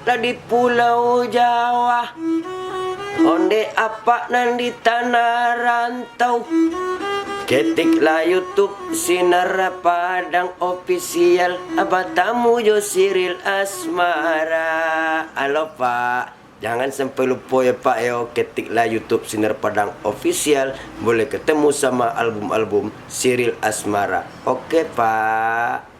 lah di Pulau Jawa. Onde apa nan di tanah rantau. Ketiklah YouTube Sinar Padang Official. Abatamu Jo Siril Asmara. Halo Pak, jangan sampai lupa ya Pak ya. Ketiklah YouTube Sinar Padang Official. Boleh ketemu sama album-album Siril Asmara. Oke Pak.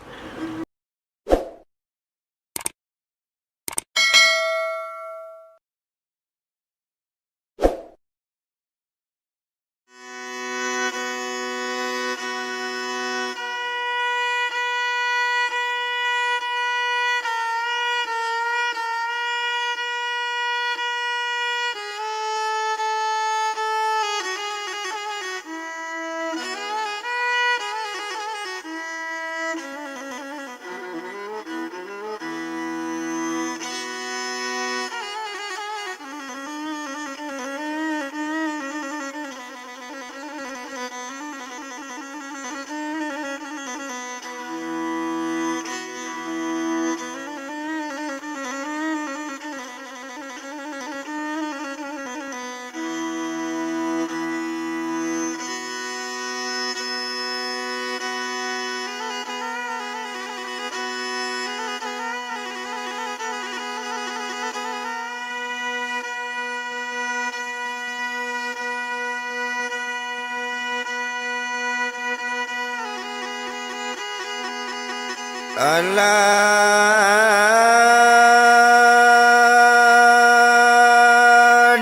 Alah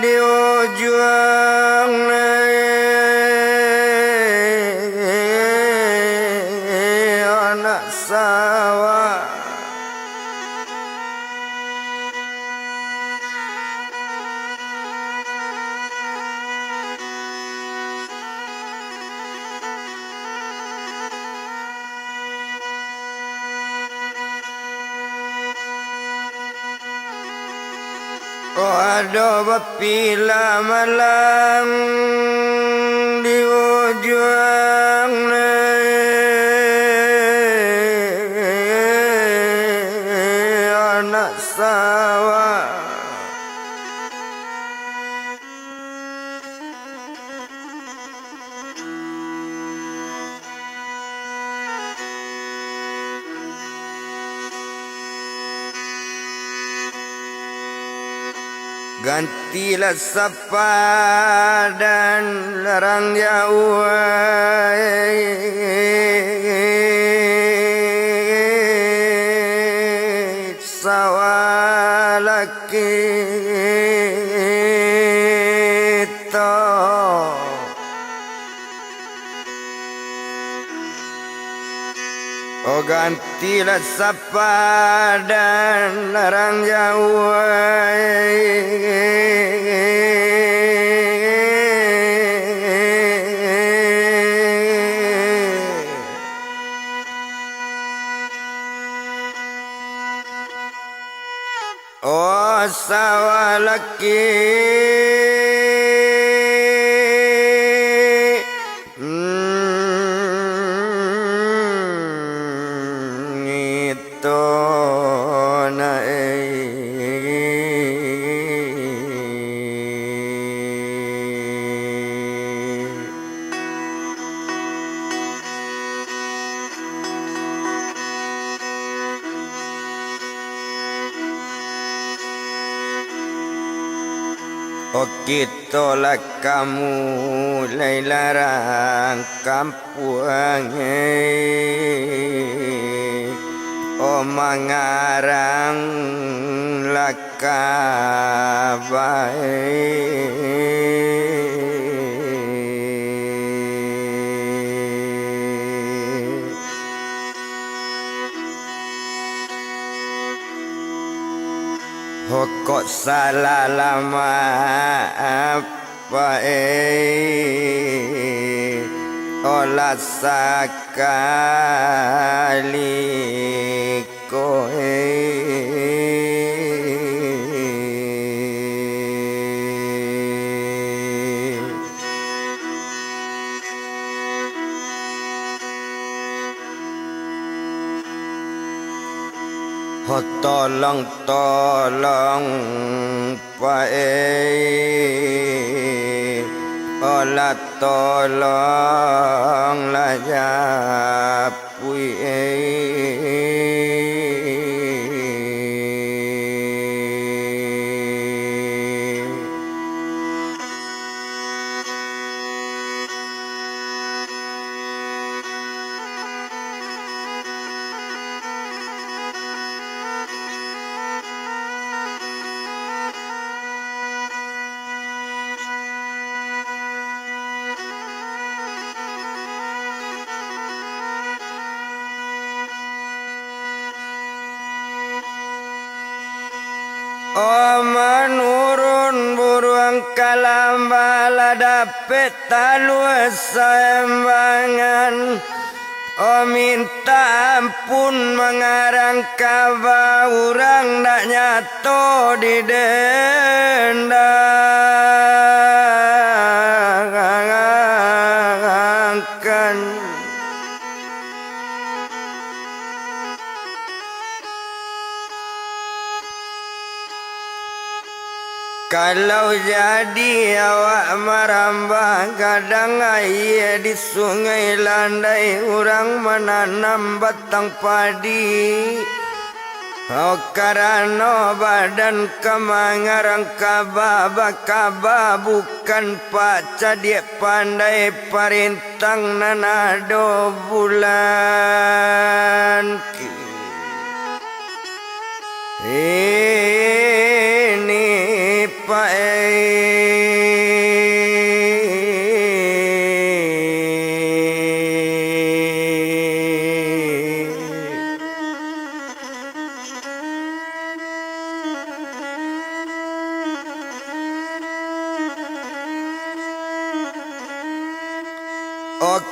di ujung anak sawah. Oh ada bapila malang di ujung anak sawah. Gantilah sapa dan larang jauh sawah laki to. Oh gantilah sapa dan larang jauh oh sawah laki itu oh kitolah kamu larang kampung oh mangarang lakabai. Oh kok salah lama apa olah sakali koe Oh tolong tolong pae olah tolong lah japui Oh menurun buruang kalambala dapet talua sembangan. Oh minta ampun mengarang kaba urang nak nyato di dendangkan. Kalau jadi awak merambah kadang air di sungai landai orang menanam batang padi. Oh karena badan kemangarang kaba bukan paca dia pandai parintang nanado bulan. Ini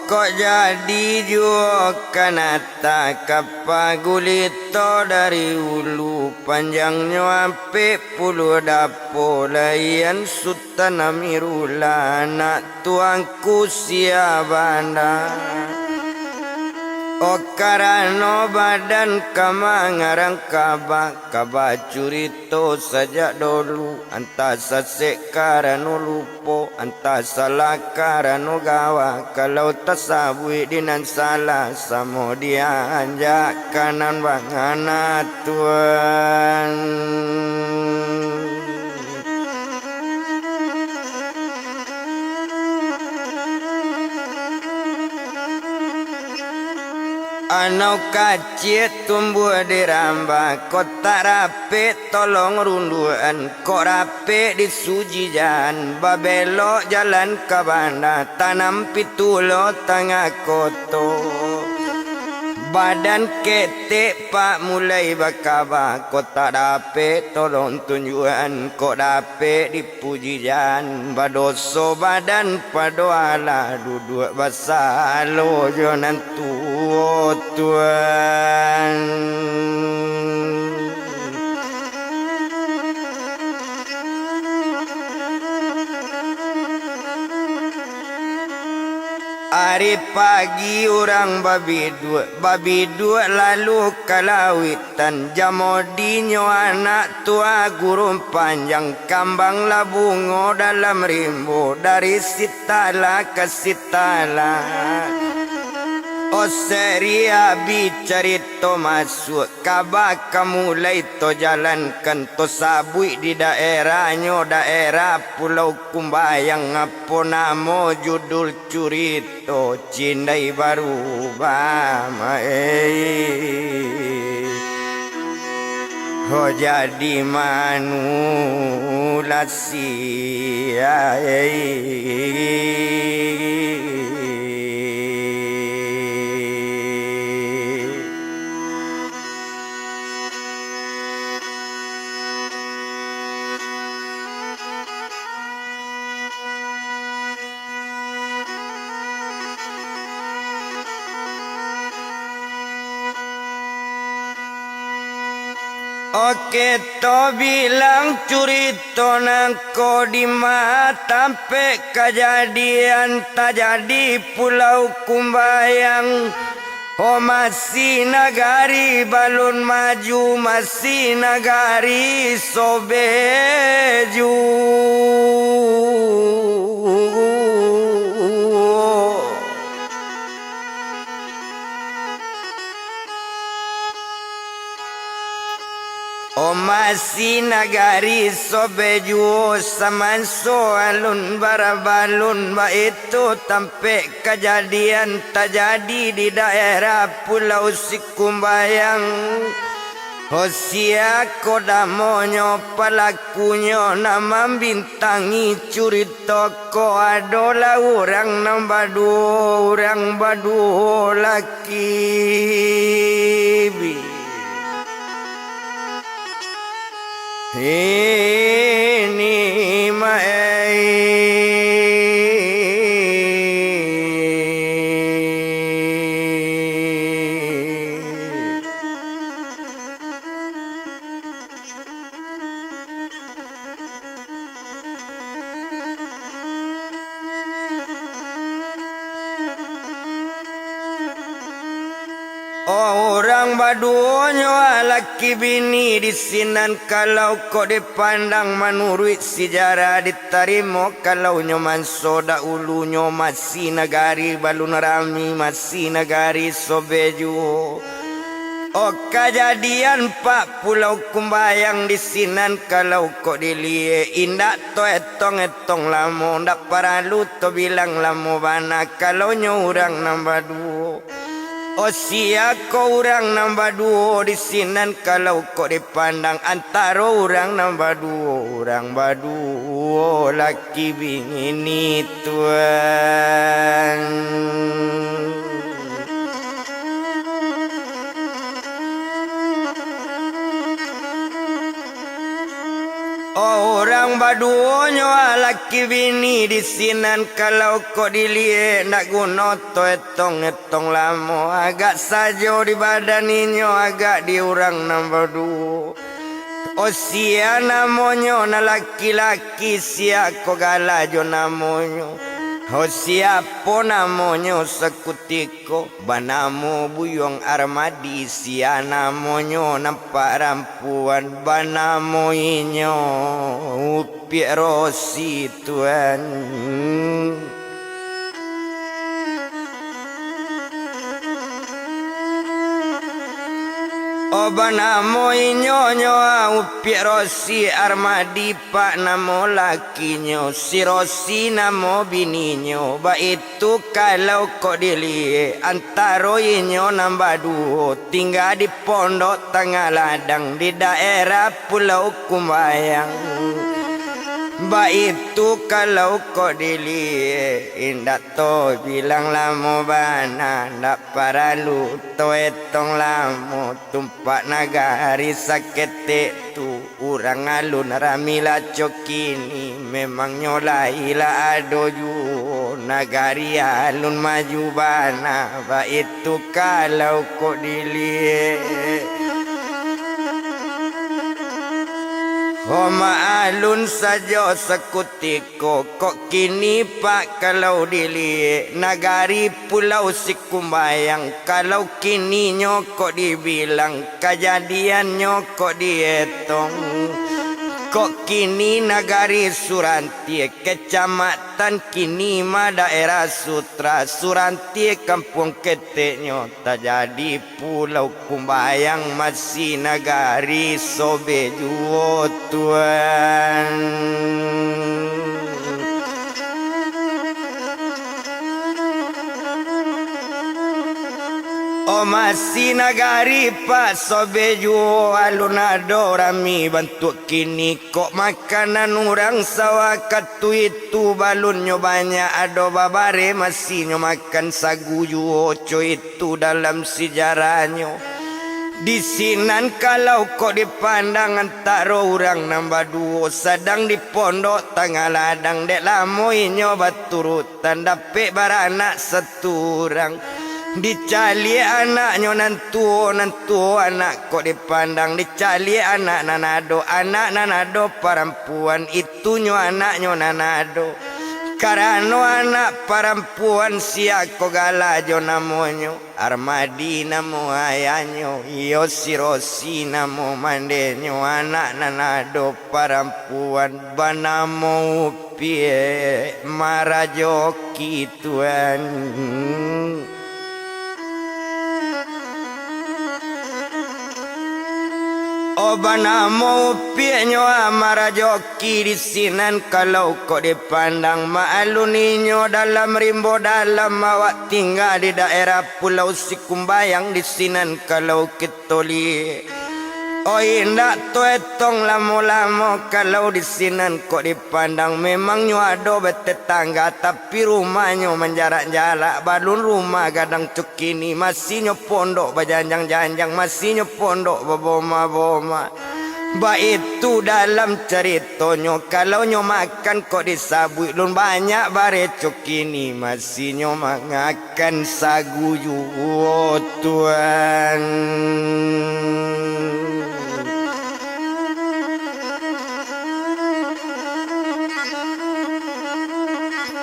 kok jadi jua kanata kapagulito dari ulu panjangnya ampe puluh dapo layan sultan amirula anak tuangku siabana. Oh karena badan kamangarang kaba curito sejak dulu antasa sekarang lupo antasa lakarano gawa kalau tasabui dinan salah samo dia anjak kanan bangana tuan. Anau kacit tumbuh di rambah kota rapi tolong runduan kok rapi di sujijan babelok jalan ke banda tanam pitulo tengah koto badan ketek pak mulai bakaba kota rapi tolong tunjuan kok rapi di pujijan badoso badan padoala duduk basalo jonan Tuhan. Hari pagi orang babi dua lalu kalawitan jamodinyo anak tua gurun panjang kambang labungo dalam rimbo dari sitala ke sitala. Oh seria bicarito masuk kabak mulai to jalankan to sabui di daerahnya daerah Pulau Kumbayang apa namo judul curito Cindai Baru Bama oh jadi manulasia Oke to bilang curito nangko di mata sampai kejadian tak jadi Pulau Kumbayang Oh masih nagari balun maju, masih nagari sobeju. Oh masih nagari sobeju, samanso alun barabalun, ba itu tampe kejadian terjadi di daerah Pulau Sikumbayang. Hosia kodamonyo pelakunya nama bintangi curita ko adola orang badu laki. Ini orang baduonyo laki bini disinan kalau kau dipandang menurut sejarah diterima kalau nyoman soda ulunya masih negari balun rami masih negari sobeju. Oh kejadian Pak Pulau Kumbayang disinan kalau kau dilie indak to etong lamo ndak paralu to bilang lamo bana kalau nyorang nambah duo. Oh sia kau orang nambah duo disinan kalau kau dipandang antara orang nambah duo laki bini tuan. Oh orang baduonyo laki bini disinan kalau kau dilie nak guna to etong lamo agak saja di badaninyo agak di orang nambah duo. Oh sia namonyo na laki-laki sia ko galajo namonyo. Oh siapa namonyo sekutiko banamo buyong armadi sia namonyo nampak rampuan banamo inyo upi rosi tuan. Oh banamo inyo upi rosi armadi pak namo lakinyo si rosi namo bininyo ba itu kalau kau dilie antara inyo nambah duo tinggal di pondok tengah ladang di daerah Pulau Kumbayang. Ba itu kalau kau dilie indak to bilang lamo bana ndak paralu to etong lamo tumpak nagari sakete tu urang alun ramila cokini memang nyolai la adoju nagari alun maju bana ba itu kalau kau dilie. Oh maalun saja sekutiko kok kini pak kalau dilie nagari Pulau Sikumbayang kalau kini nyokok dibilang kejadian nyokok dietong kok kini nagari Surantie kecamatan kini ma daerah Sutra Surantie kampung keteknya terjadi Pulau Kumbayang masih nagari sobeju tuan. Oh masih nagari pak sobeju alunado rami bentuk kini kok makanan orang sawah katu itu balunnya banyak ado babare masih makan sagu oco itu dalam sejarahnya. Di sinan kalau kok dipandang antara orang nambah duo sedang di pondok tengah ladang dek lamoinyo baturutan dapet baranak seturang. Dicali anaknya nantu anak kok dipandang dicali anak nanado perempuan itunya anaknya nanado Karano anak perempuan siako galajo namonyo Armadi namo ayanyo Iyo si Rosi namo mandenyo Anak nanado perempuan Banamo pie marajoki tuan Obana mau pienyo amara joki di sinan kalau kau dipandang maaluninyo dalam rimbo dalam awak tinggal di daerah Pulau Sikumbayang di sinan kalau ketoli. Oh indak tu etong lamo-lamo kalau di sinan kok dipandang memang nyuado betetangga tapi rumahnya menjarak-jarak balun rumah gadang cukini masih nyopondok bajanjang-janjang masih nyopondok baboma-boma. Ba itu dalam ceritanya kalau nyo makan kok disabui lun banyak bare cukini masih nyo mangakan sagu oh Tuhan.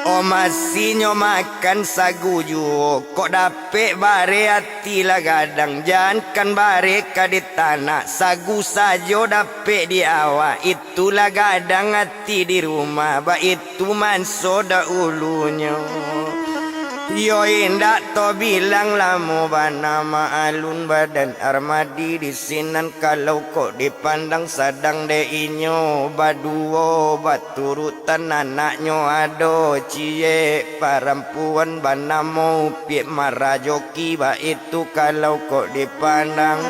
Oh masih nyo makan sagu ju kok dapet bare hati lah gadang jangan bare ka di tanah sagu sajo dapet di awak itulah gadang hati di rumah ba itu manso da ulunya. Yo indak to bilang lamo banama alun badan Armadi di sinan kalau kok dipandang sadang de inyo baduo baturutan anaknyo ado cie perempuan banamo pie marajoki ba itu kalau kok dipandang.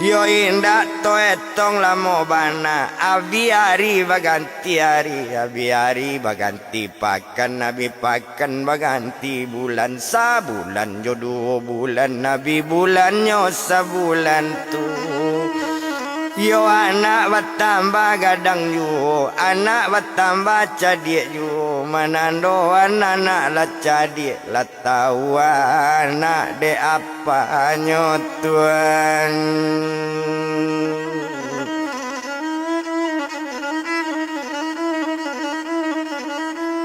Yo indak to etong lamo bana abi hari baganti hari abi hari baganti pakan nabi pakan baganti bulan sabulan jodoh bulan nabi bulannya sabulan tu. Yo anak bertambah gadang yo anak bertambah cadik yo manando anak lah cadik lah tahu anak de apa Tuhan.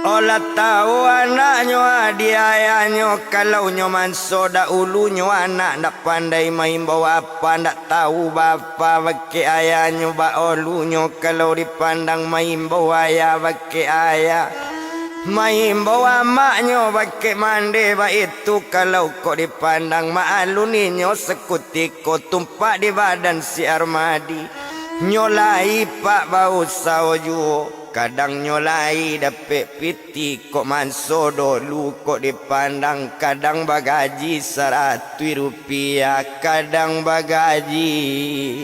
Olah tahu anaknyo adiayanyo kalau nyo manso da ulunyo anak ndak pandai main bawa apa ndak tahu bapa bake ayahnya ba olunyo kalau dipandang main bawa ya bake ayah main bawa maknyo bake mande ba itu kalau kok dipandang maaluninyo sekutiko tumpak di badan si Armadi nyolai pak bau saoju kadang nyolai dapet piti kok manso dulu kok dipandang kadang bagaji 100 rupiah kadang bagaji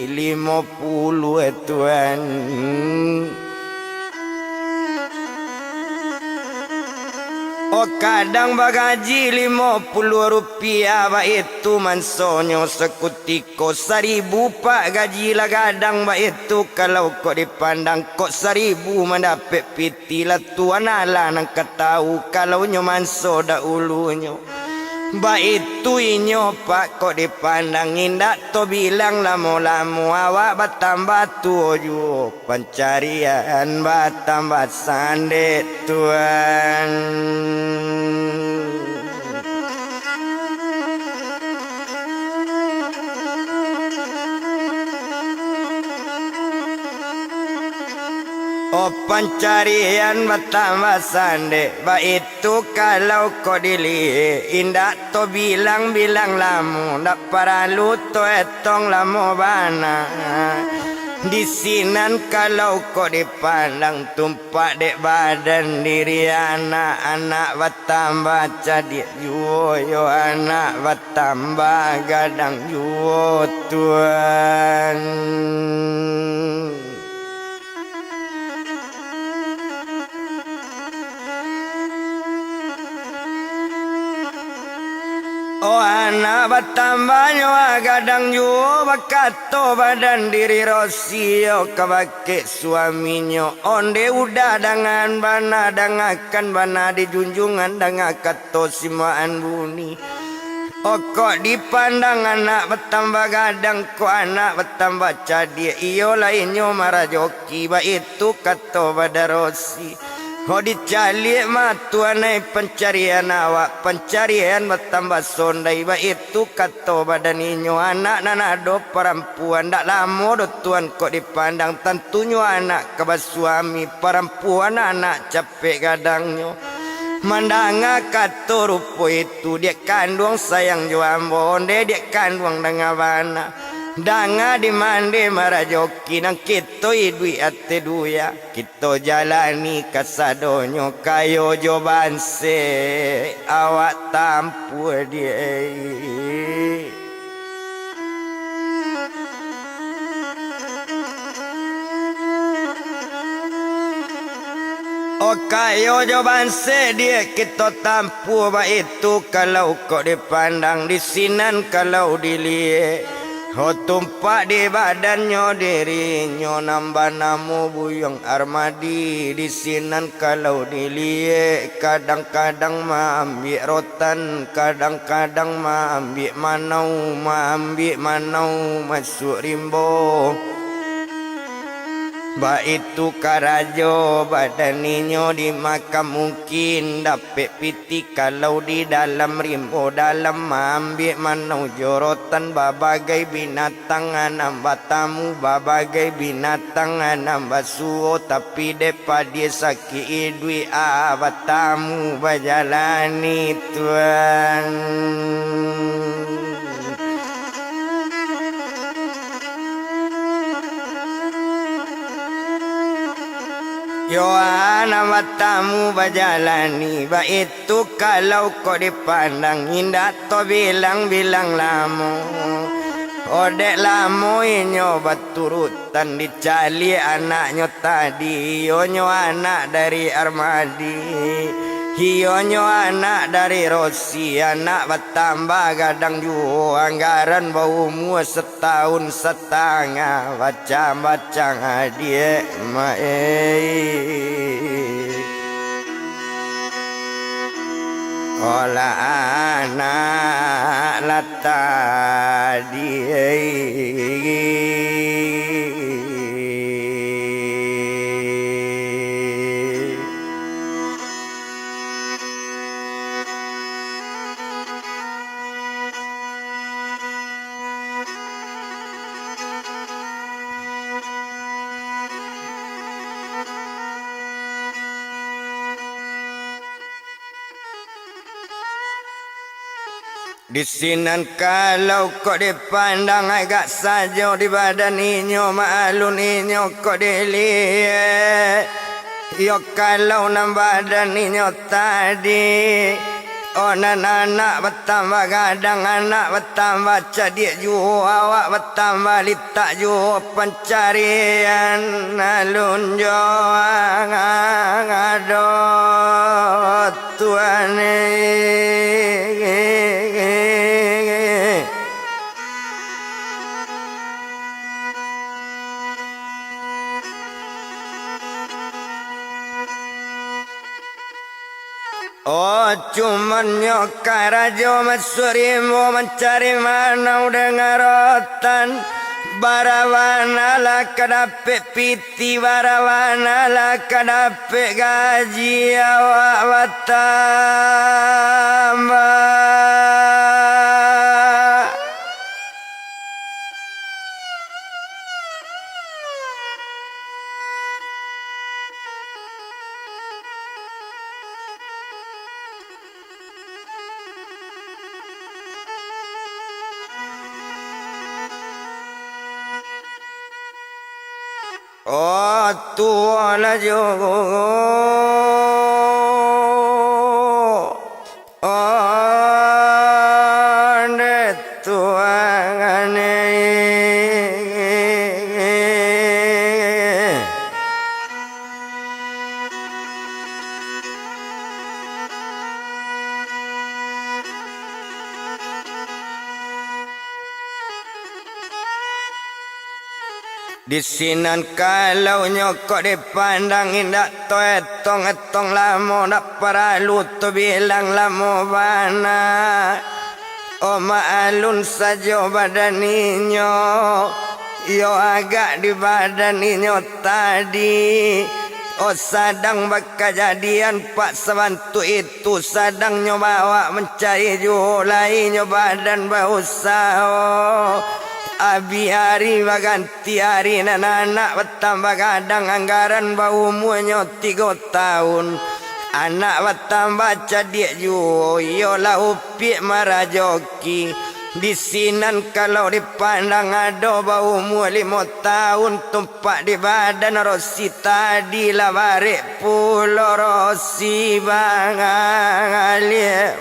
50 Tuhan. Oh kadang bagaji 50 rupiah ba itu mansonyo sekutiko 1000 pak gaji lah gadang ba itu kalau kok dipandang kok 1000 mendapat piti lah tuan ala nang ketahu kalau nyo manso da ulunyo ba itu inyo pak kok dipandang indak to bilang lamo-lamo awak bertambah tuju pencarian bertambah sande Tuhan. Oh pencarian bertambah sande ba itu kalau kau dilihat indak to bilang-bilang lamu ndak paralu to etong lamu bana di sinan kalau kau dipandang tumpak dek badan diri anak-anak bertambah cadik yo anak bertambah gadang yo Tuhan. Oh anak bertambahnya gadang yo bakato badan diri Rosio kabake suaminya onde udah dengan bana dangakan bana di junjungan dangakato simaan buni. Oh kok dipandang anak bertambah gadang kok anak bertambah cadik iyo lainnya marajoki ba itu kato pada Rosi. Ho dicalik matuanai pencarian awak, pencarian bertambah sondai. Ba itu kata badaninyo anak nanado perempuan. Dak lama do tuan kok dipandang, tentunya anak kebas suami. Perempuan anak capek kadangnya. Mandanga kata rupo itu dia kandung sayang juang bonde, dia kandung dengan wana. Danga di mande marajoki nang kita idui ate duya, kita jalani kasadonyo kayo joban se awak tampu dia. Oh kayo jawaban dia kita tampu ba itu kalau kok dipandang di sinan kalau dilihat. Oh tumpak di badannya dirinya nambah namo buyong Armadi di sinan kalau dilihat. Kadang-kadang maambil rotan, kadang-kadang maambil manau masuk rimbo. Ba itu karajo badaninyo di makam mungkin dapat piti kalau di dalam rimbo dalam ambil manau jorotan babagai binatang anam batamu babagai binatang anam basuo tapi depa dia sakit idui batamu bajalani tuan. Yo anak matamu bajalani ba itu kalau kau dipandang indah to bilang-bilang lamo. Odek lamo inyo baturutan dicali anaknya tadi. Yonyo anak dari Armadi. Hionyo anak dari Rosi, anak bertambah gadang ju anggaran bau mua setahun setengah bacang-bacang adik olah anak latadi di sinan kalau kok dipandang agak saja di badan inyo maalun inyo kok dilihat. Yo kalau nam badan inyo tadi anak bertambah gadang anak bertambah cadik ju awak bertambah litak ju pencarian alun joang adot tuan oh cuman nyokar aja masurimu mencari mana dengan rotan. Barawana lah kadapet piti, barawana lah kadapet gaji awak bertambah. Oh tua lah jogo oh de tuan di sinan kalau nyokok dipandang indak to etong lamo dak perlu tu bilang lamo bana. Oh maalun saja badaninyo yo agak di badaninyo tadi. Oh sadang berkejadian Pak Sabantu itu sedang nyoba mencari julai nyoba dan berusaha. Abi hari baganti hari anak bertambah kadang anggaran bau umurnya 3 tahun. Anak bertambah cadik ju yola upik marajoki. Di sinan kalau dipandang ada bau umur 5 tahun tumpak di badan Rosi tadi lah barik pulau Rosi bang alie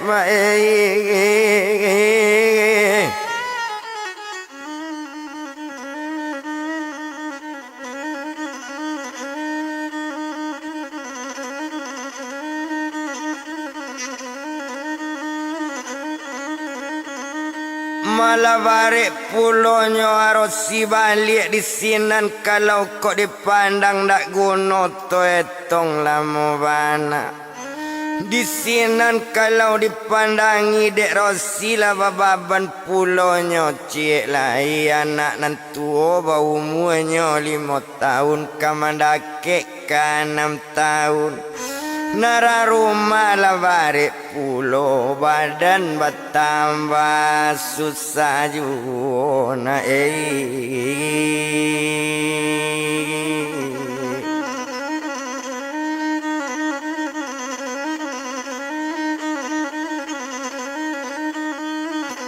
malah balik pulonyo Rosi balik di sinan kalau kok dipandang dak guno to etong lamo bana. Di sinan kalau dipandangi dek Rosi lah baban pulonyo cik lai anak nantu bau umurnya 5 tahun kamandake ka 6 tahun. Nara rumah lah balik pulau badan bertambah susah juna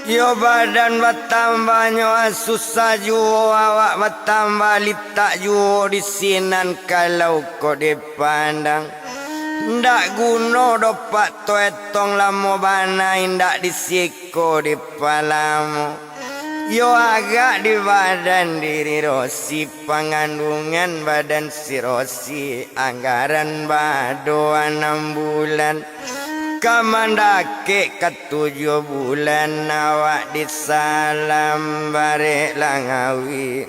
Yo badan bertambahnya susah jua awak bertambah litak jua di sinan kalau kau dipandang. Ndak guno dopak to etong lamo bana indak disiko di palamu. Yo agak di badan diri Rosi pangandungan badan si Rosi anggaran bado 6 bulan. Kamandake ke-7 bulan awak disalam barek langawi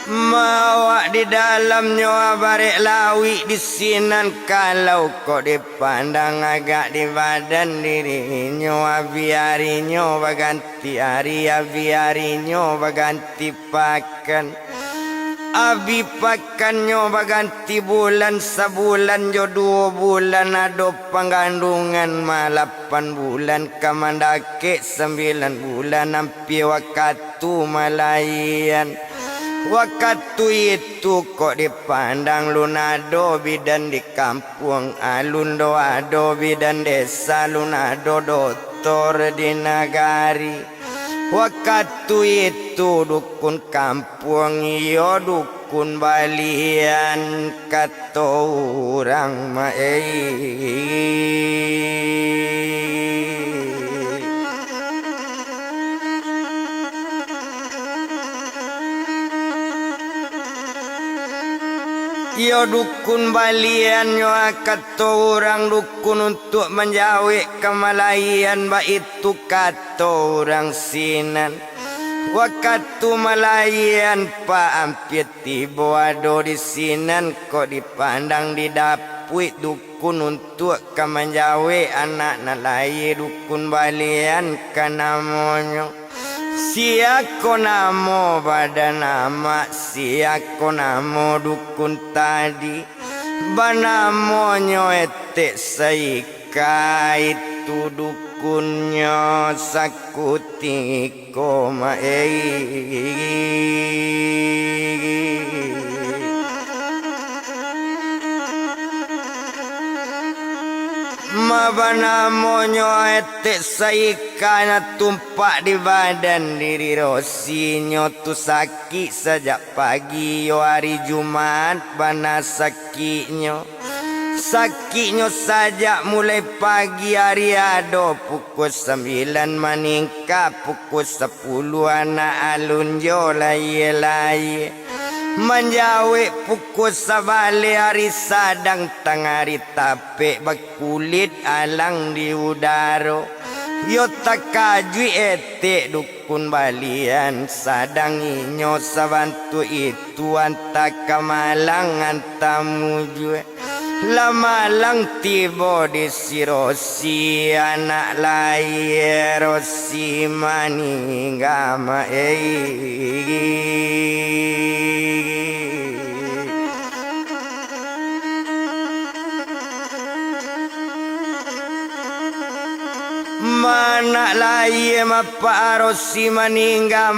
Mawak di dalamnya barek lawi di sinan kalau kok dipandang agak di badan dirinya biarinya berganti hari biarinya berganti pakan abi pakannya berganti bulan sebulan jo 2 bulan ada penggandungan 8 bulan kamandake 9 bulan hampir waktu malayan. Waktu itu kok dipandang lunado bidan di kampung alundo ado bidan desa lunado doktor di nagari. Waktu itu dukun kampung iyo dukun balian kata orang Yo dukun balian yo kata orang dukun untuk menjauh kemalayan ba itu kata orang sinan. Waktu malayan pa ampir tiba ado di sinan kok dipandang di dapui dukun untuk menjauh anak nalai dukun balian kanamonyo. Siako namo badan nama siako namo dukun tadi banamonyo etek saika itu dukunnya sakuti koma Mabanamonyo etek saika na tumpak di badan diri Rosinyo tu sakit sejak pagi yo hari Jumat bana sakitnyo. Sakitnyo sajak mulai pagi hari ado pukul 9 meningkat pukul 10 anak alun jo lai menjauh pukul sabale hari sadang tengari tape berkulit alang di udara. Yo takajui etek dukun balian sadang inyo sabantu itu anta kamalang anta mujue. Lama lang tiba di si Rosi anak lahir Rosi maningama Mana lahir mapa Rosi maningga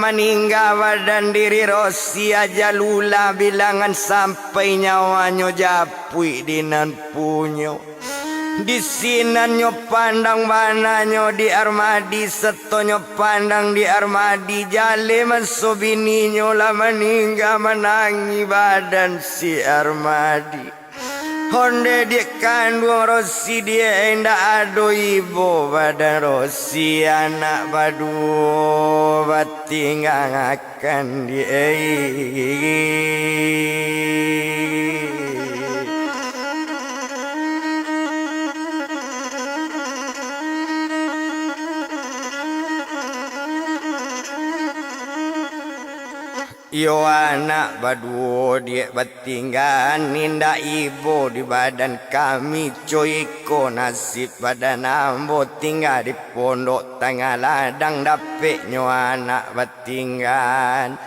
badan diri Rosi aja lula bilangan sampai nyawanya japui dinan punyo di sinanyo pandang bananyo di armadi setonyo pandang di armadi jale mansobininyo lah maningga menangi badan si armadi Honde dia kandung Rosi dia endak ado ibu badan Rosi anak badu batinggang akan dia Yo anak badu dia batinggan ninda ibu di badan kami coiko nasib badan ambo tinggal di pondok tengah ladang dapet nyo anak batinggan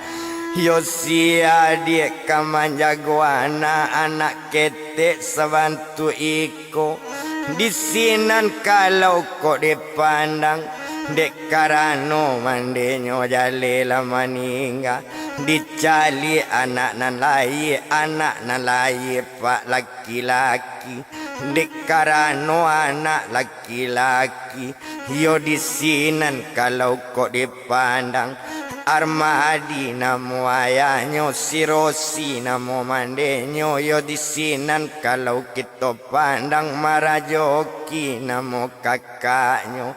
Yo sia dia kaman jago anak ketek sabantu iko di sinan kalau kok dipandang dek karano mandenyo jale la maningga dicali anak nan lain pak laki-laki dek karano anak laki-laki yo di sinan kalau kok dipandang Armadi namo ayahnya si Rosi namo mandenyo yo di sinan kalau kita pandang marajoki namo kakaknya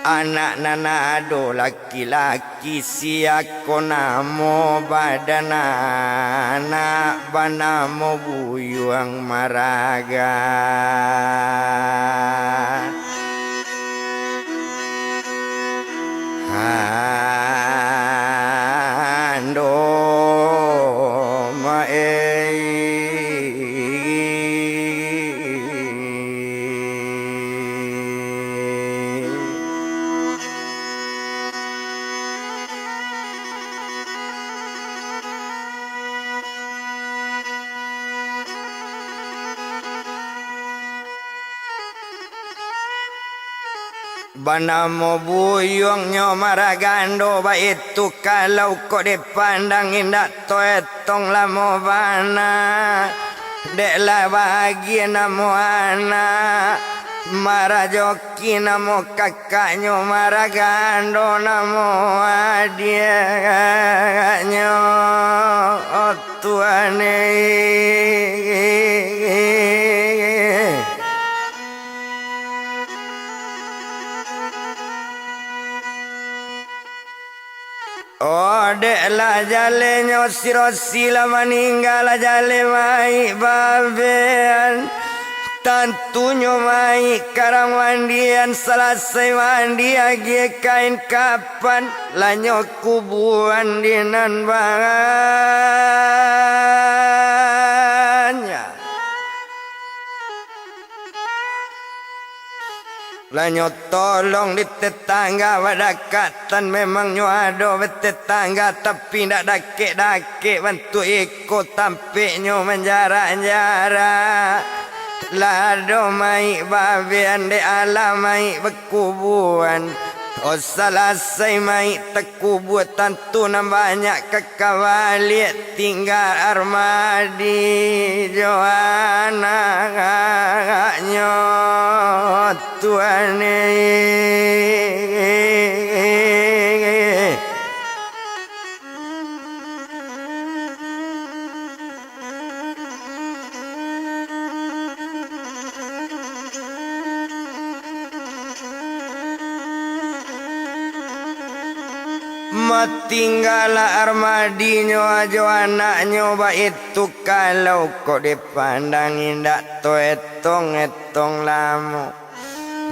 anak nanado laki-laki si ako namo badana anak banamo buyuang maraga Banamo buyungnya maragando ba itu kalau kok dipandang indak to etong lamo bana dek lah bagi namo anak marajoki namo kakaknya maragando namo adiaknya oh tuane Oh dek lah jale nyo si Rosi lah meninggal lah jale mai babean Tantunya mai karang mandian selesai mandi agi kain kapan lah nyo kubuan dinan banyak Lanyo tolong di tetangga wadakatan memang nyo ada tetangga tapi ndak dakek bantu ikut tampik nyo menjara-jara lado mai babian de alamai berkubuan oh selesai mai tekubur tantu nam banyak kekawaliat tinggal armadi Johanna nyo tuane Matinggal armadinyo ajo anaknyo ba itu kalau kok dipandang indak to etong lamo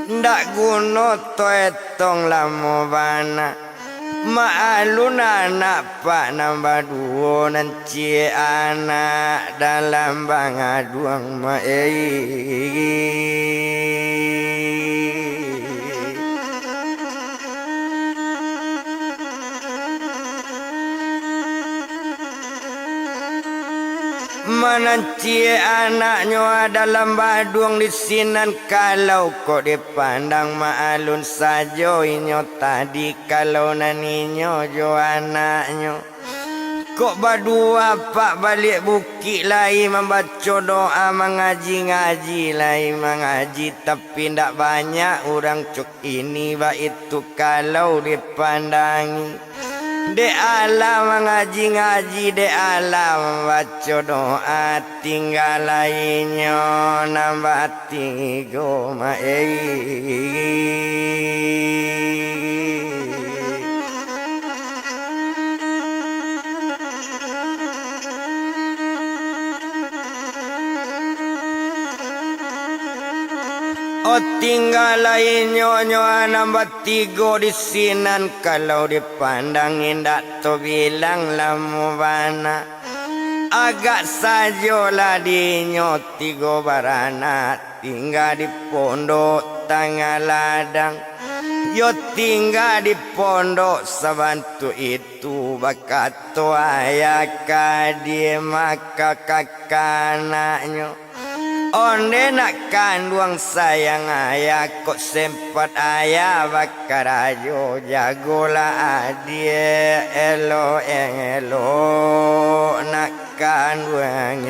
ndak guno to etong lamo bana Maalun anak pak nambah dua nanti anak dalam bangaduang menanti anaknya dalam baduang di sinan kalau kok dipandang maalun saja inyo tadi kalau naninyo jo anaknya kok badua pak balik bukit lai membaca doa mengaji-ngaji lai mengaji tapi ndak banyak orang cuk ini ba itu kalau dipandangi de alam mengaji-ngaji de alam baca doa tinggal lainnya nambah tiga oh tinggal lainnya nambah tiga di sinan kalau dipandang indak to bilang lamu bana agak sajolah dinyo tiga barana tinggal di pondok tengah ladang yo tinggal di pondok sabantu itu bakato ayah kadie maka kakanaknya onde nak kandung sayang ayah kok sempat ayah bakar ajo jagolah adie elo nak kandung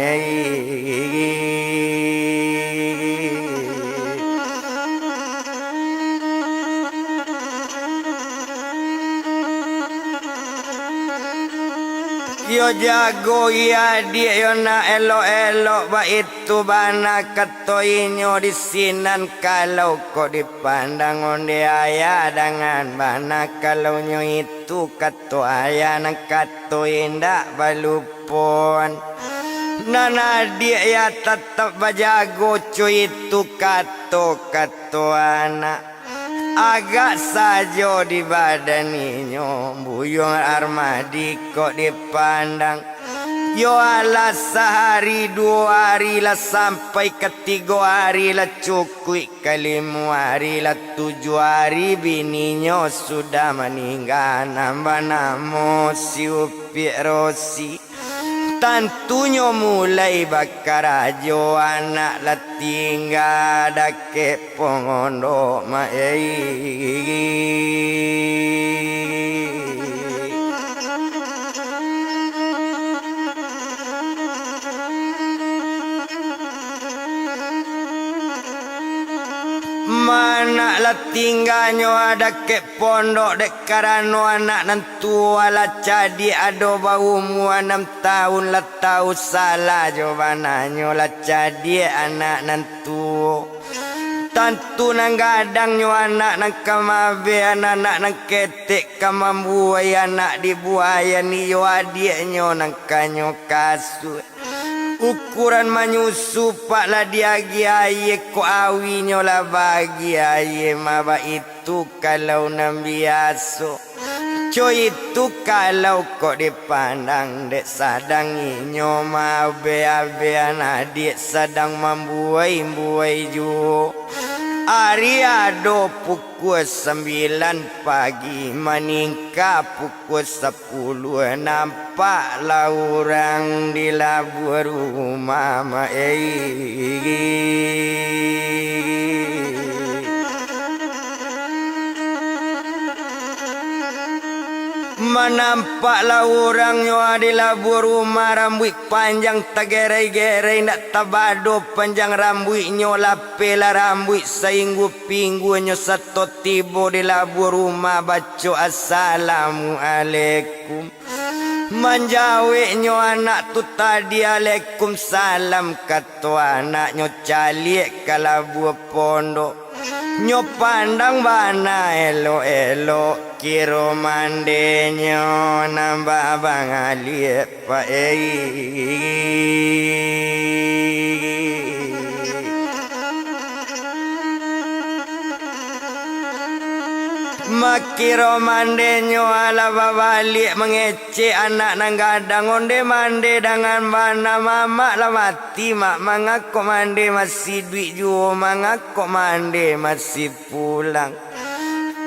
yo jago ya dia yo na elo ba itu bana katoinyo di sinan kalau kok dipandang onde ayah dengan bana kalau nyo itu kato ayah nang kato indak balupon nana dia ya tetap bajago cuy itu kato anak agak saja di badaninyo buyung Armadi kok dipandang yo ala sehari dua hari lah sampai ketiga hari lah cukup kalimu hari lah 7 hari bininyo sudah meninggal nambah namo si Upi Rosi tantunya mulai bakar ajo anak lah tinggal dake pongondo mana lah tinggalnya ada ke pondok dek karano anak nantu ala cadi ado bau mua 6 tahun lah tahu salah jawabanannya lah cadi anak nantu tantu nang gadang nyo anak nang kamabe anak nang ketek kamambuai anak dibuaya ni yo adiknyo nang kanyo kasut ukuran menyusu pak lah diagi aye ko awinyo lah bagi aye maba itu kalau nam biaso coy itu kalau kok dipandang dek sadang inyo mabe abe anak dek sadang membuai ju hari ado pukul 9 pagi meningkat pukul 10 nampaklah orang di labur rumah menampaklah orangnya di labur rumah rambut panjang tagerai-gerai nak tabado panjang rambutnya lapela rambut sainggu pinggunya satu tibo di labur rumah baca assalamualaikum manjaweknya anak tu tadi Waalaikumsalam kata anaknya calik ke labur pondok nyo pandang bana elo kiro mandenyo nambah bang ali pa Makiro mande nyo ala babalik mengece anak nang gadang onde mande dengan mana mama lah mati mak mangako mande masih duit juo mangako mande masih pulang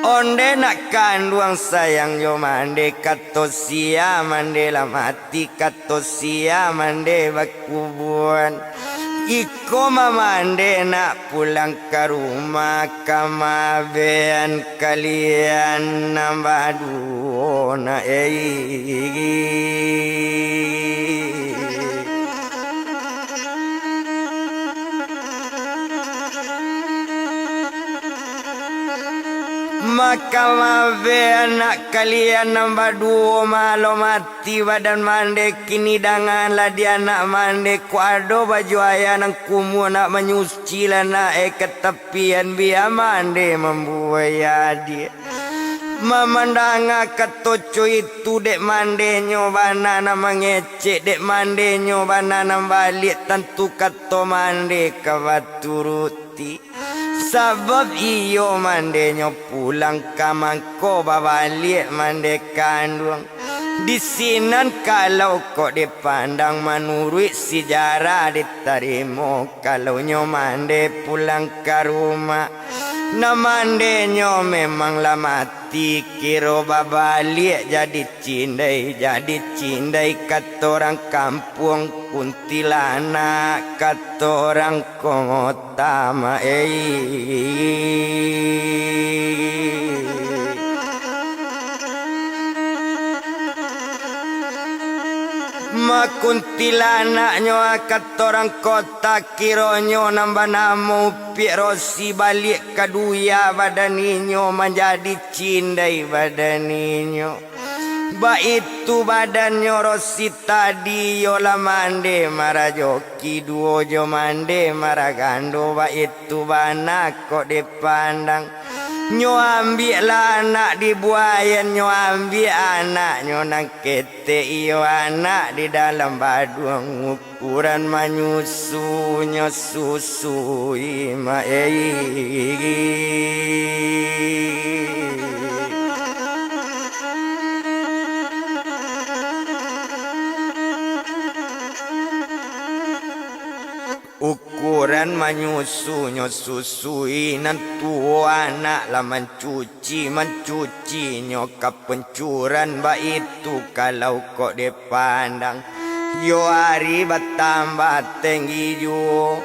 onde nak kanduang sayang yo mande kato sia mande lah mati kato sia mande bakubuan Iko mamande nak pulang ke rumah kamabean kalian nambah dua Maka mabe anak kalian nambah dua malo mati badan mande kini danganlah dia nak mande kuado baju ayah nang kumu nak menyuci lah nak ke tepian biar mande membuaya dia Memandang ketoco itu dek mande nyobana na mengecek dek mande nyobana na balik tentu kato mande kawaturuti Sabab iyo mande nyo pulang kamangko babalik mande kandung Di sinan kalau kok dipandang menurut sejarah diterima Kalau nyo mande pulang ke rumah Na mande nyo memang lah mati Kiro babalik jadi cindai kata orang kampung kuntilanak kata orang kongotama Makuntilanaknyo kata orang kota kironyo nambah namo pirosi balik kaduya badaninyo menjadi cindai badaninyo Ba itu badannya rosi tadi yola mande marajoki duo jo mande maragando ba itu banak kok dipandang Nyo ambil lah anak dibuayan Nyo ambil anak Nyo nang kete iyo anak di dalam baduang ukuran manyusu Nyo susui ma Ukuran menyusu susui nantu anak lah mencuci nyokap pencuran ba itu kalau kok dipandang yo hari bertambah tinggi yo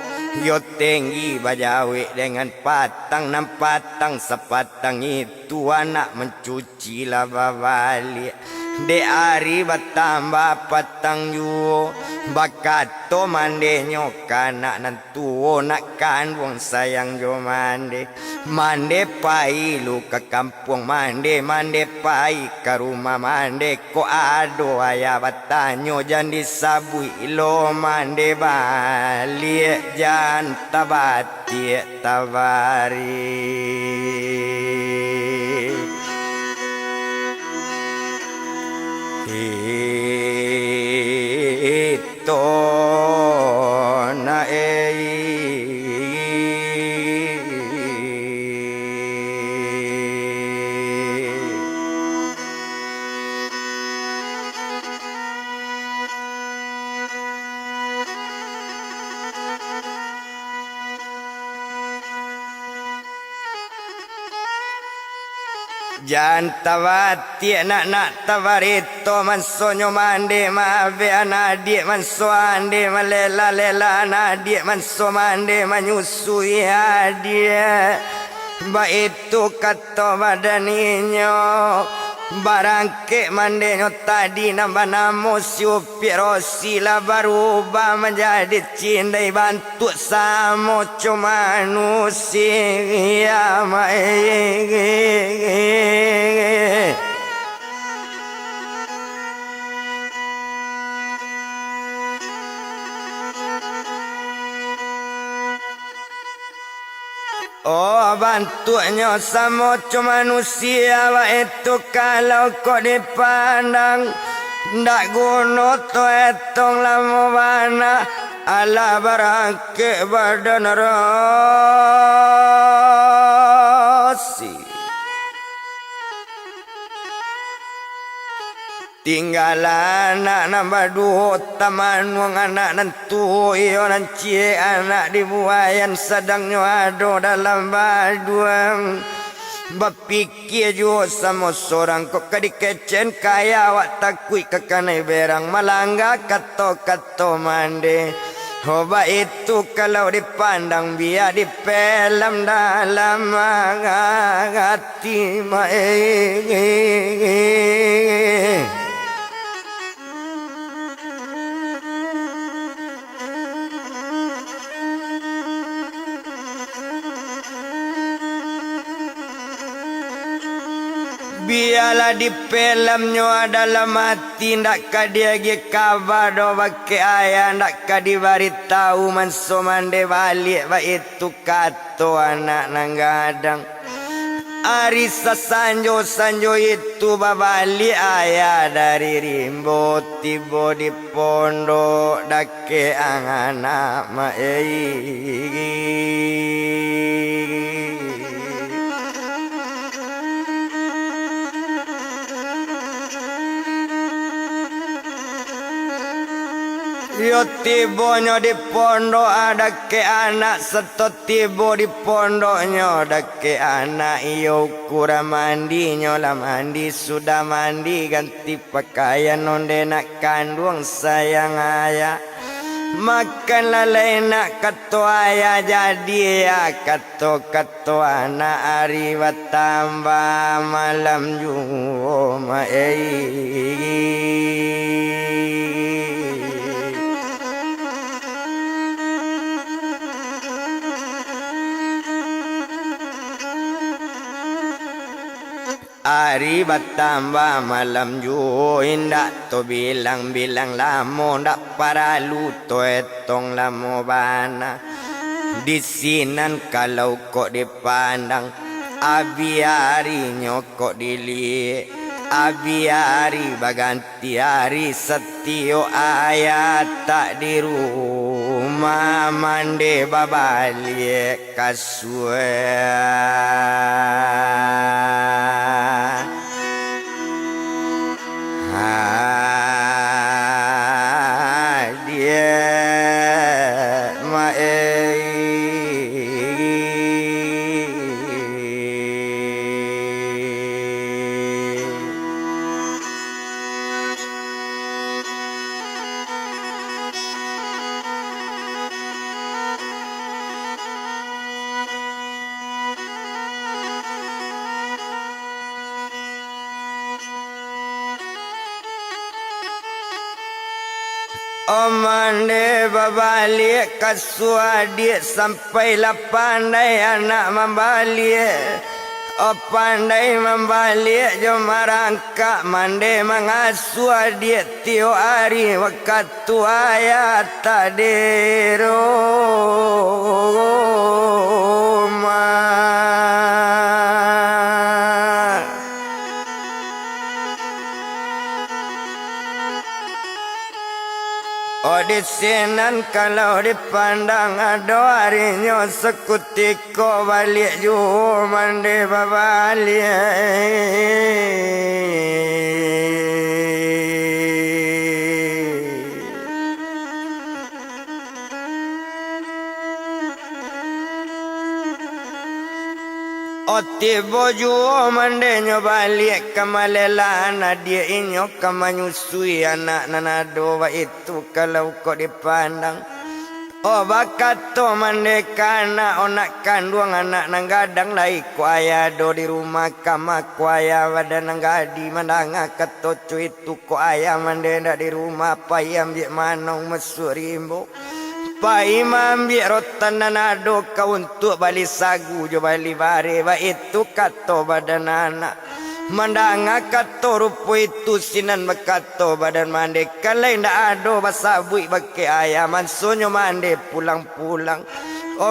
tinggi bajawi dengan patang sepatang itu anak mencuci lah balik De hari bertambah patang ju Bakato mande nyokana nantuo nak kandung sayang jo mande Mande pai lu ke kampung mande pai ke rumah mande Ko ado ayah batanyo jan disabui lo mande balik jan tabati tabari Ito na Jan tawati nak tawarito mansonyo mande mabe anadik manso ande malela anadik manso mande manyusui adik Ba itu kata badaninyo Barangke mandenyo tadi nambah namo siupi rosi lah berubah menjadi cindai bantu samo cuma manusia Oh bantunya sama cuma manusia Wah itu kalau kau dipandang Ndak guna to etong lama bana Ala barangke badan rosi tinggal anak nambah dua taman wong anak nentu iyo nancie anak dibuayan sedangnya ado dalam baduang bapikir juga sama seorang kok kadikecen kaya wak takui kekanai berang malangga kato mande Hoba itu kalau dipandang biar dipelam dalam hati biarlah di filmnya dalam hati ndak dia kabar do bake ayah ndak diberitahu manso mande balik ba itu kato anak nanggadang Arisa sanjo itu babali ayah dari rimbo tibo di pondok dake anak ma Yo tibonya di pondok ada ke anak seto tibo di pondoknya ada ke anak iyo kurang mandinya lah mandi sudah mandi ganti pakaian onde nak kandung sayang ayah makan lalai nak kato ayah jadi ya kato anak hari tambah malam juma Hari bertambah malam ju indak to bilang lamo ndak para luto etong lamo bana di sinan kalau kok dipandang abi harinya kok dilihat abi hari baganti hari setio ayat tak di rumah mande babalik kasuan dia Omande babalik kasuadi sampailah pandai anak membalik pandai membalik jo marangka mande mengasuh dia tio hari waktu ayat tadero di sinan kalau dipandang ada harinya sekutiko balik jauh mandi babalik Tibo juo mandenyo balik kamalelana dia inyo kamanyusui anak nanado itu kalau kau dipandang bakato mandekana onak kandung anak nanggadang lai kuaya do di rumah kama kuaya wada nanggadi mandanga kato itu kuaya mandenda di rumah payam di manong mesurimbo Pai mambi rotan nanado kau untuk bali sagu jo bali bare ba itu kato badan anak mandanga kato rupo itu sinan makato badan mande kalai ndak ado basabui bake ayam mansonyo mande pulang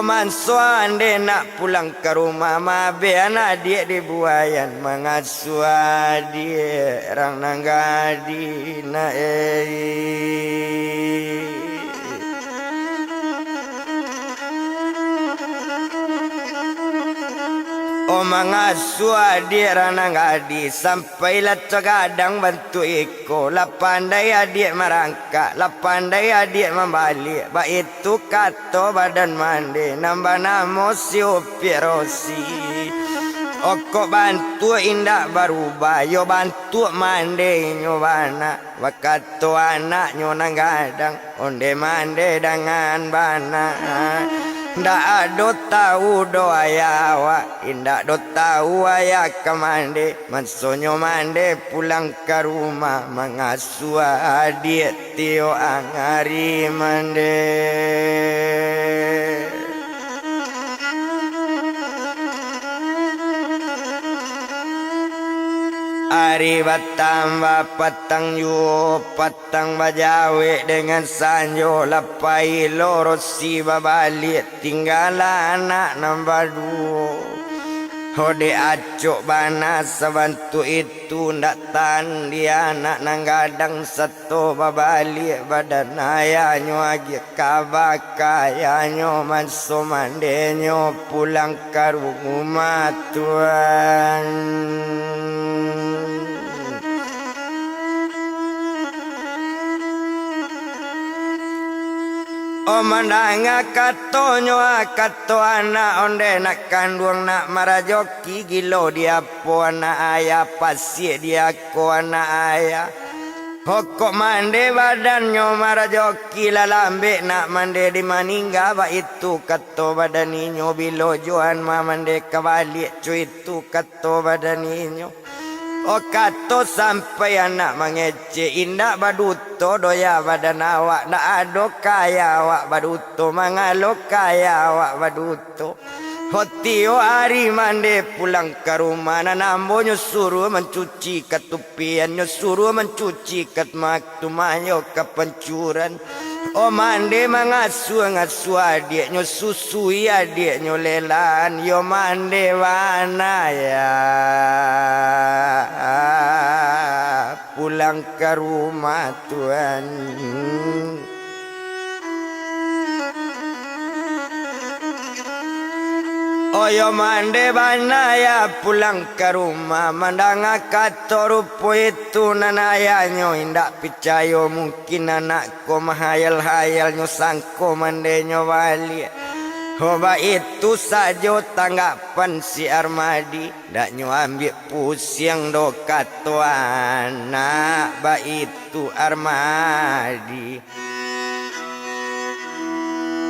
manso ande nak pulang ke rumah mabe anak dia di buayan mengasuh dia rang nanggadi na mangasuh adik ranang adik sampailah terkadang bantu iko lah pandai adik merangkak lah pandai adik membalik ba itu kata badan mandi nambah namo si Upi Rosi Oko bantu indah berubah yo bantu mande nyobana wakato anak nyonang gadang onde mande dengan bana ndak ado tahu doaya wa indak do tahu aya kamande mansonyo mande pulang ke rumah mangasuh adik tio angari mande Ari batamba patang yu patang bajawe dengan sanjo lapai loro si babalik tinggal anak nambah dua Hode acok bana sabantu itu ndak tan dia anak nanggadang satu babalik badan ayanyo agi kabakayanyo manso mandenyo pulang ke rumah Tuhan Omandanga katonyo akato anak onde nak kandung nak marajoki gilo dia po anak ayah pasir dia ko anak ayah Hokok mande badannya marajoki lalambe nak mande di maningga ba itu kato badaninyo bilo joan ma mande kebalik cu itu kato badaninyo O kato sampai anak mengece indak baduto doya badan awak ndak ado kaya awak baduto mangalo kaya awak baduto Hotio hari mande pulang ke rumah nanambo nyuruh mencuci ketupian nyuruh mencuci ketmaktumanyo ke pencuran O mande mangasuh adik nyususui adik lelan yo mande wana ya pulang ke rumah Tuhan Oyo mande bana ya pulang ke rumah mandang kato rupo itu nanayanyo indak picayo mungkin anakku mahayal-hayal nyusangko mandenyo balik Hoba itu saja tanggapan si Armadi dak nyo ambil pusing do kato anak ba itu Armadi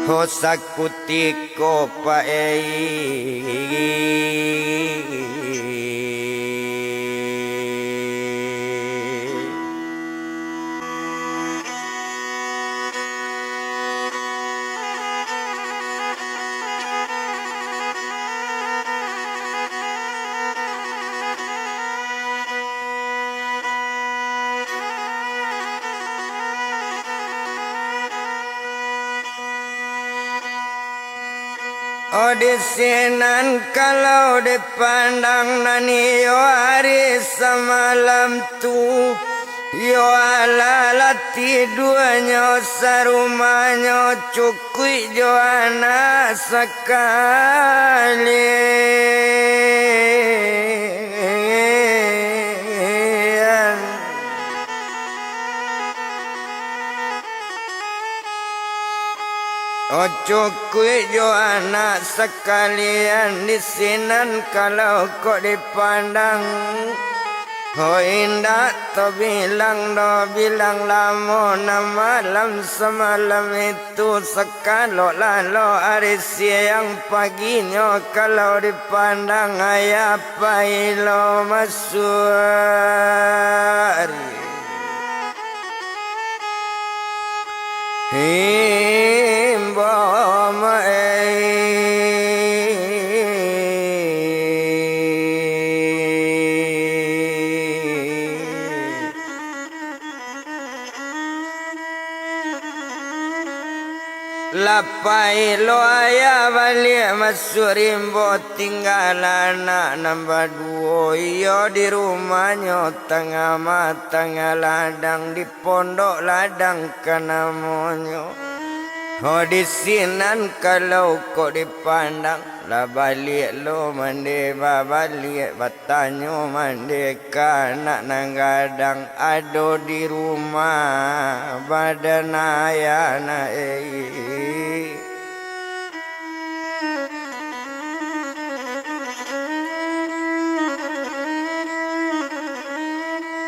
Hosakutiko Odisinan kalau dipandang nani yo hari semalam tu yo ala tidurnya sarumanya cukui jo anak sekali Cukui jo anak sekalian di sinan kalau kok dipandang Oh indah to bilang lamo na malam semalam itu sekalo lalo hari siang paginya kalau dipandang ayah pailo masuari Lapai lo ayah balik masuk rimbo tinggal anak nambah dua Iyo di rumahnya tengah ladang di pondok ladang kanamonyo Oh di sinan kalau kok dipandang la balik lo mande ba balik batanyo mande kana nang gadang ado di rumah badan ayana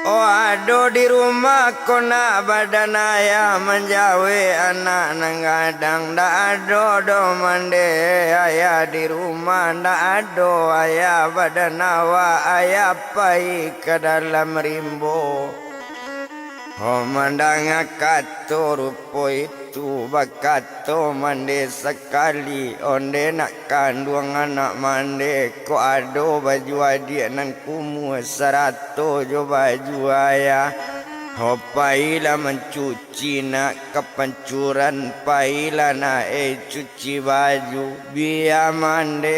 Oh ado di rumah kona badan ayah menjawe anak nanggadang ndak ado do mande ayah di rumah ndak ado ayah badan awa ayah pai ke dalam rimbo. Oh mandang kato rupo itu bakato mande sekali onde nak kandung anak mande ko ado baju adik nan kumu 100 jo baju ayah. Oh paila mencuci nak kepancuran paila na cuci baju biar mande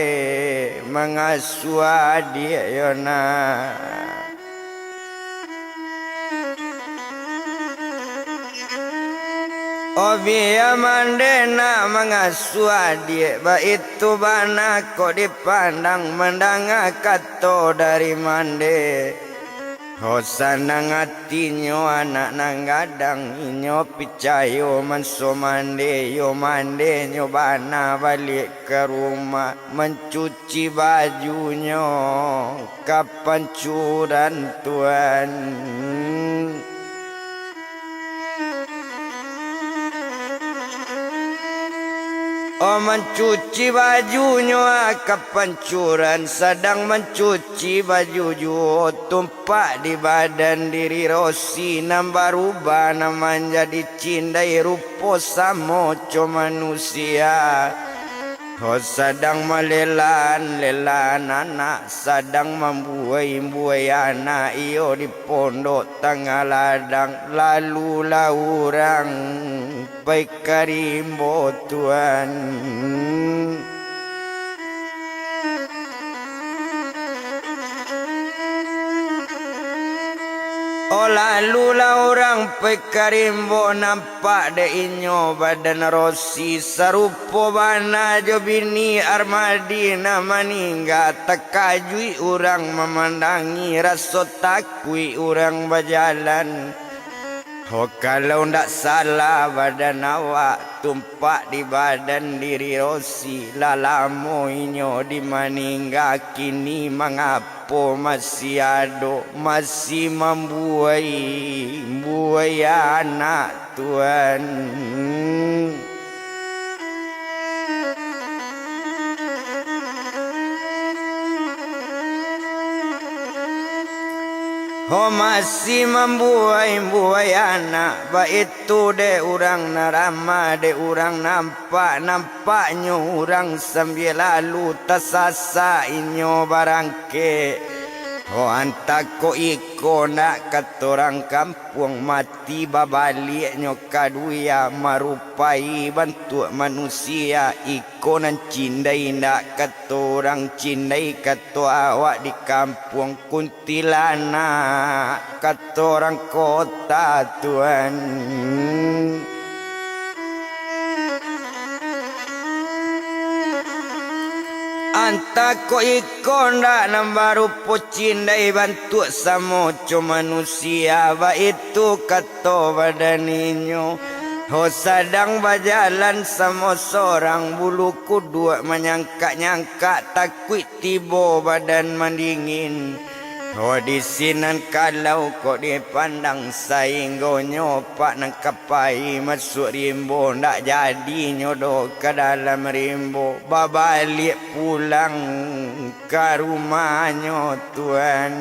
mengasuh adik yona. Oh biar mande nak mengasuh adik itu bana kok dipandang mendang kato dari mande. Oh sanang hatinya anak nang gadang inyo picayo manso mande yo mande nyo bana balik ke rumah mencuci bajunya kapan curan tuan. Oh mencuci bajunya kepancuran sedang mencuci baju ju tumpak di badan diri Rosi nambah rubah namanya jadi cindai rupo samoco manusia. Oh sedang melelan anak sedang membuai anak iyo di pondok tengah ladang lalu orang baik karimbo tuan. Oh lalu orang pekarimbo nampak de inyo badan Rosi sarupo bana jo bini Armadi nama ningga tekajui orang memandangi raso takui orang berjalan. Oh kalau ndak salah badan awak tumpak di badan diri Rosi lalamo inyo di maningga kini mengapo masih ado masih membuai anak tuan. Oh masih membuai anak baik itu de orang narama de orang nampaknya orang sambil lalu tersasa inyo barangke. Oh antak ko iko nak katorang kampung mati babaliknya kaduya marupai bantu manusia iko nan cindai nak katorang cindai kato awak di kampung kuntilanak katorang kota tuan. Anta ko iko ndak nambaru pocindai bantu samoco manusia ba itu kato badaninyo. Ho sadang berjalan sama seorang bulu kudu menyangka-nyangka takut tiba badan mendingin. Oh di sinan kalau kok dipandang sainggonyo pak nang kapai masuk rimbo ndak jadi nyodo ke dalam rimbo babalik pulang ke rumahnya tuan.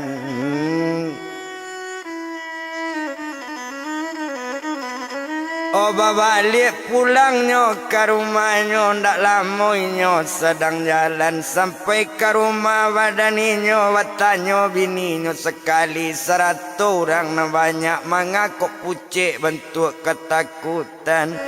Oh balik pulangnya ke rumahnya ndak lamoinyo sedang jalan sampai ke rumah badaninyo watanyo bininyo sekali 100 orang na banyak mangakok pucik bentuk ketakutan.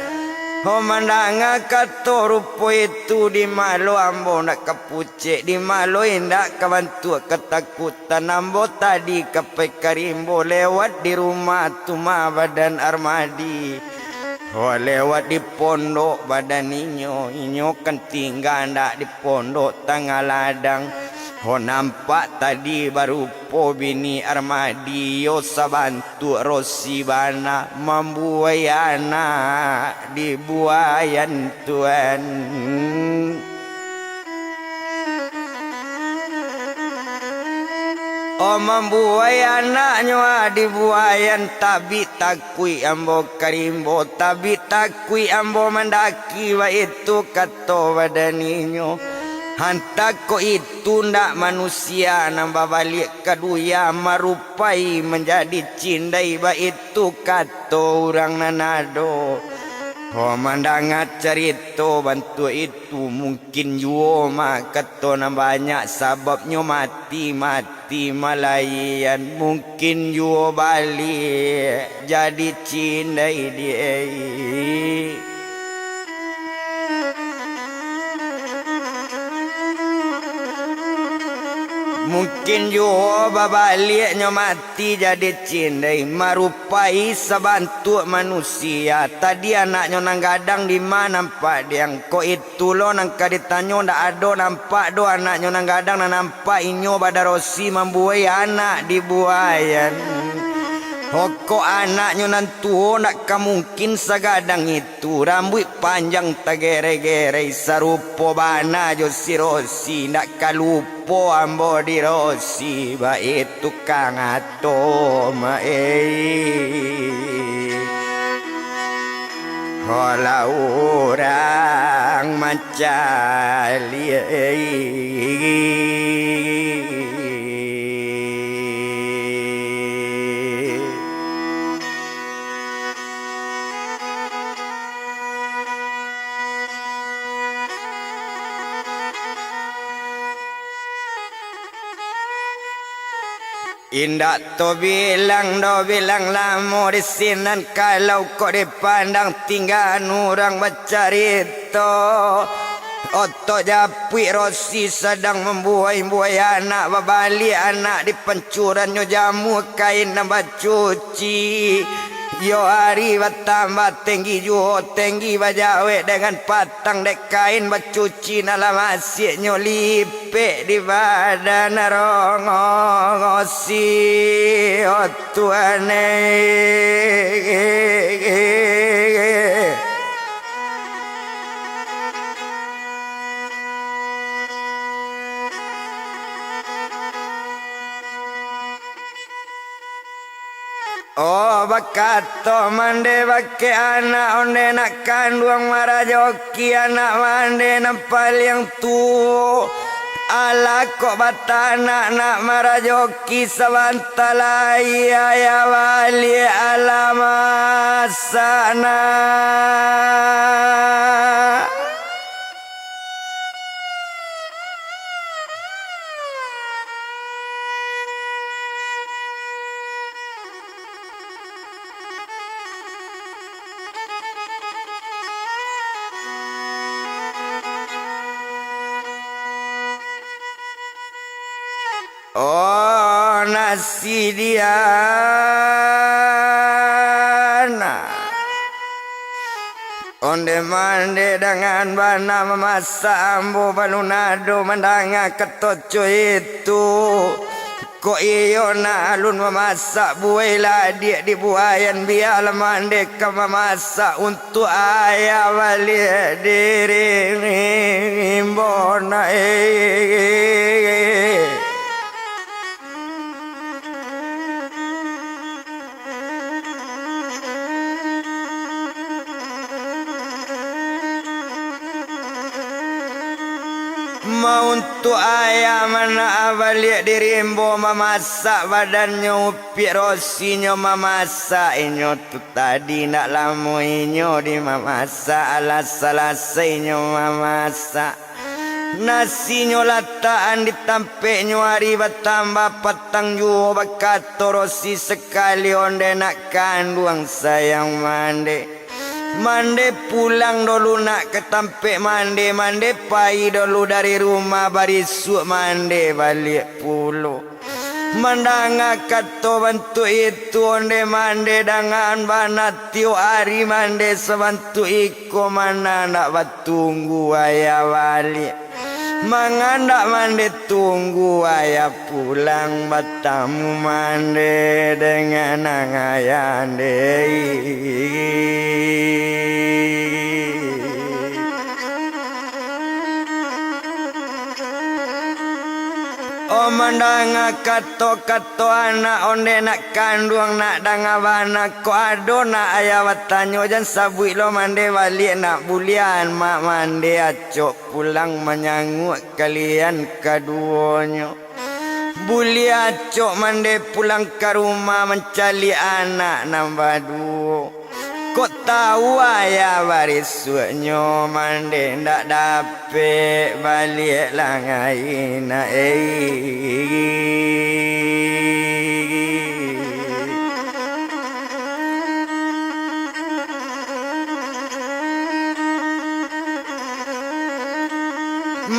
Oh mandanga kato rupo itu di malo ambo nak kepucik di malo indak kebantu ketakutan ambo tadi ke pekarimbo lewat di rumah tuma badan Armadi. Oh lewat di pondok badan inyo kan tinggal ndak di pondok tengah ladang. Oh nampak tadi baru po bini Armadi yo sabantu Rosi bana membuai anak di buayan tuan. Oh membuai anaknya di buayan tabi takui ambo karimbo tabi takui ambo mendaki wa itu kato badaninyo hantak ko itu ndak manusia nambah balik kaduya marupai menjadi cindai ba itu kato orang nanado. Oh mandangat cerita bantu itu mungkin juo kato na banyak sababnya mati malayan mungkin juo balik jadi cindai dia. Mungkin juga babaliknya mati jadi cindai marupai sebantu manusia. Tadi anaknya nang gadang di mana nampak dia ko itu lo nang kaditanyo ndak ada nampak do anaknya nang gadang nang nampak inyo badarosi membuai anak di buayan. Hoko anaknya nan tuo nak mungkin sagadang itu rambut panjang tagere-gere sarupo bana jo si Rosi nak kalupo ambo di Rosi ba itu kang ato Kalau orang macali Indak to bilang lamo di sinan kalau kau dipandang tinggal orang bercerita. Oto Japi Rosi sedang membuai anak babali anak di pancurannya jamu kain nambah cuci. Yo hari bertambah tinggi juo tinggi bajawe dengan patang dek kain bacuci dalam asyiknya lipik di badan rongosi oh tuane. Oh bakato mande bake anak onde nak kandung marajoki anak mande nampal yang tu ala kok batana nak marajoki sabantalai ya wali alamasana. Oh nasi Diana onde mande dengan bana memasak ambo balunado mendanga ketoco itu kok iyo na alun memasak buai ladik di buayan biar mande ke memasak untuk ayah balik diri mbona mau untuk ayam mana balik dirimbo memasak badannya upi Rosinya memasak inyo tu tadi nak lama inyo di memasak alas-alasnya memasak nasinya lataan ditampeknya hari bertambah petang juga bakato Rosi sekali onde nak kandung sayang Mande pulang dulu nak ketampek mande pai dulu dari rumah barisuk mande balik pulau. Mandanga kato bantu itu onde mande dengan bana tiu ari mande sebantu iko mana nak batunggu ayah wali Mangandak mande tunggu ayah pulang batamu mande dengan angayande Oh mandanga kato anak onde nak kandung nak dangabana ko ado nak ayah watanyo jan sabui lo mande balik nak bulian mak mande acok pulang menyanguk kalian keduanya Buli acok mande pulang ke rumah mencari anak nambah dua Kok tahu ayah barisuknya mande ndak dapet balik langaina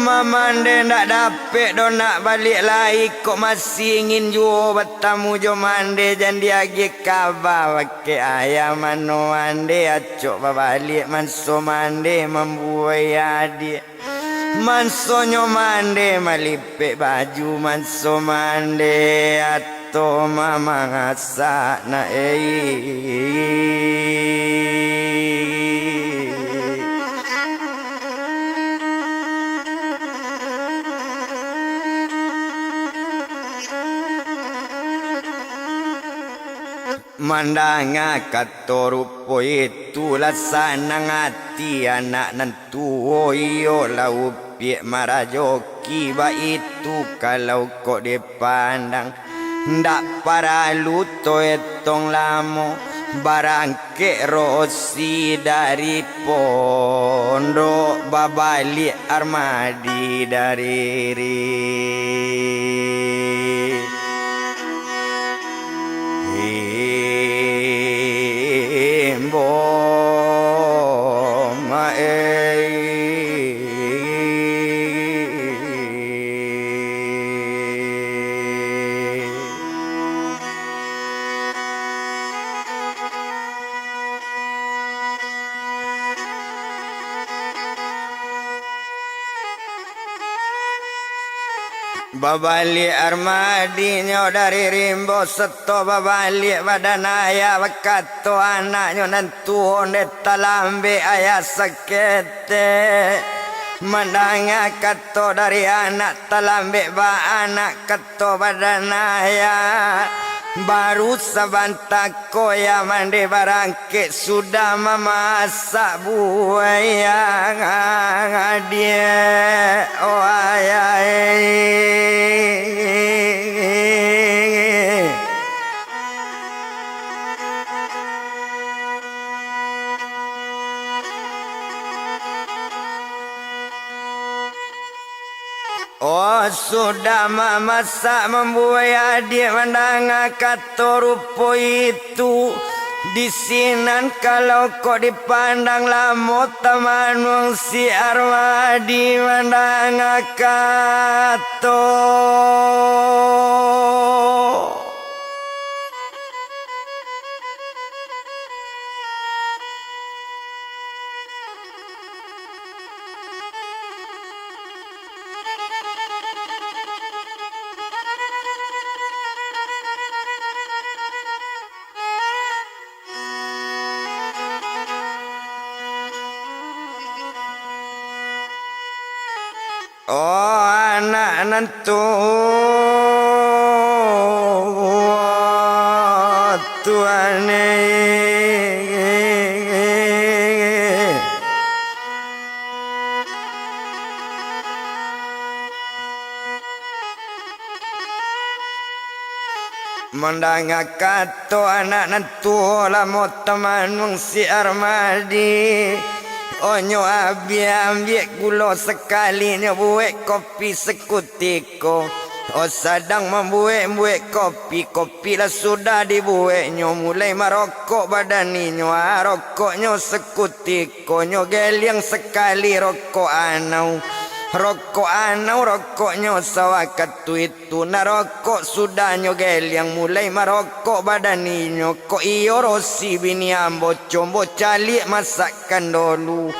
Mamande ndak dapet do nak balik lagi kok masih ingin juo bertamu jo mande jan diagi kabar wake ayah mano mande acok balik manso mande membuai adik mansonyo mande malipek baju manso mande atau mama ngasak na Mandanga kato rupo itu lasana ngati anak nantu iyo lau piek marajoki ba itu kalau kok dipandang ndak para luto etong lamo barang ke rosi dari pondok babali armadi dari Babali armadinya dari rimbo seto babali badanaya wakato anaknya nantu onde talambe ayah sakete Mandanga kato dari anak talambe ba anak kato badanaya Baru sabanta koya mande barangke sudah memasak buaya dia oh ayah Oh sudah memasak membuai adik mandanga kato rupo itu di sinan kalau kok dipandang lamo taman wong si armadi mandanga kato Oh anak nantu tuane Mandanga kato anak nantu lamo taman wong si armadi Onyo abi ambil gula sekali buat kopi sekutiko Oh sedang membuat kopi lah sudah dibuatnya mulai merokok badaninya rokoknya sekutiko nyo geliang sekali rokok anau Rokok anau rokoknya sawakat itu na rokok sudah nyogel yang mulai marokok badaninyo ko iyo rosi bini ambo combo calik masakan dulu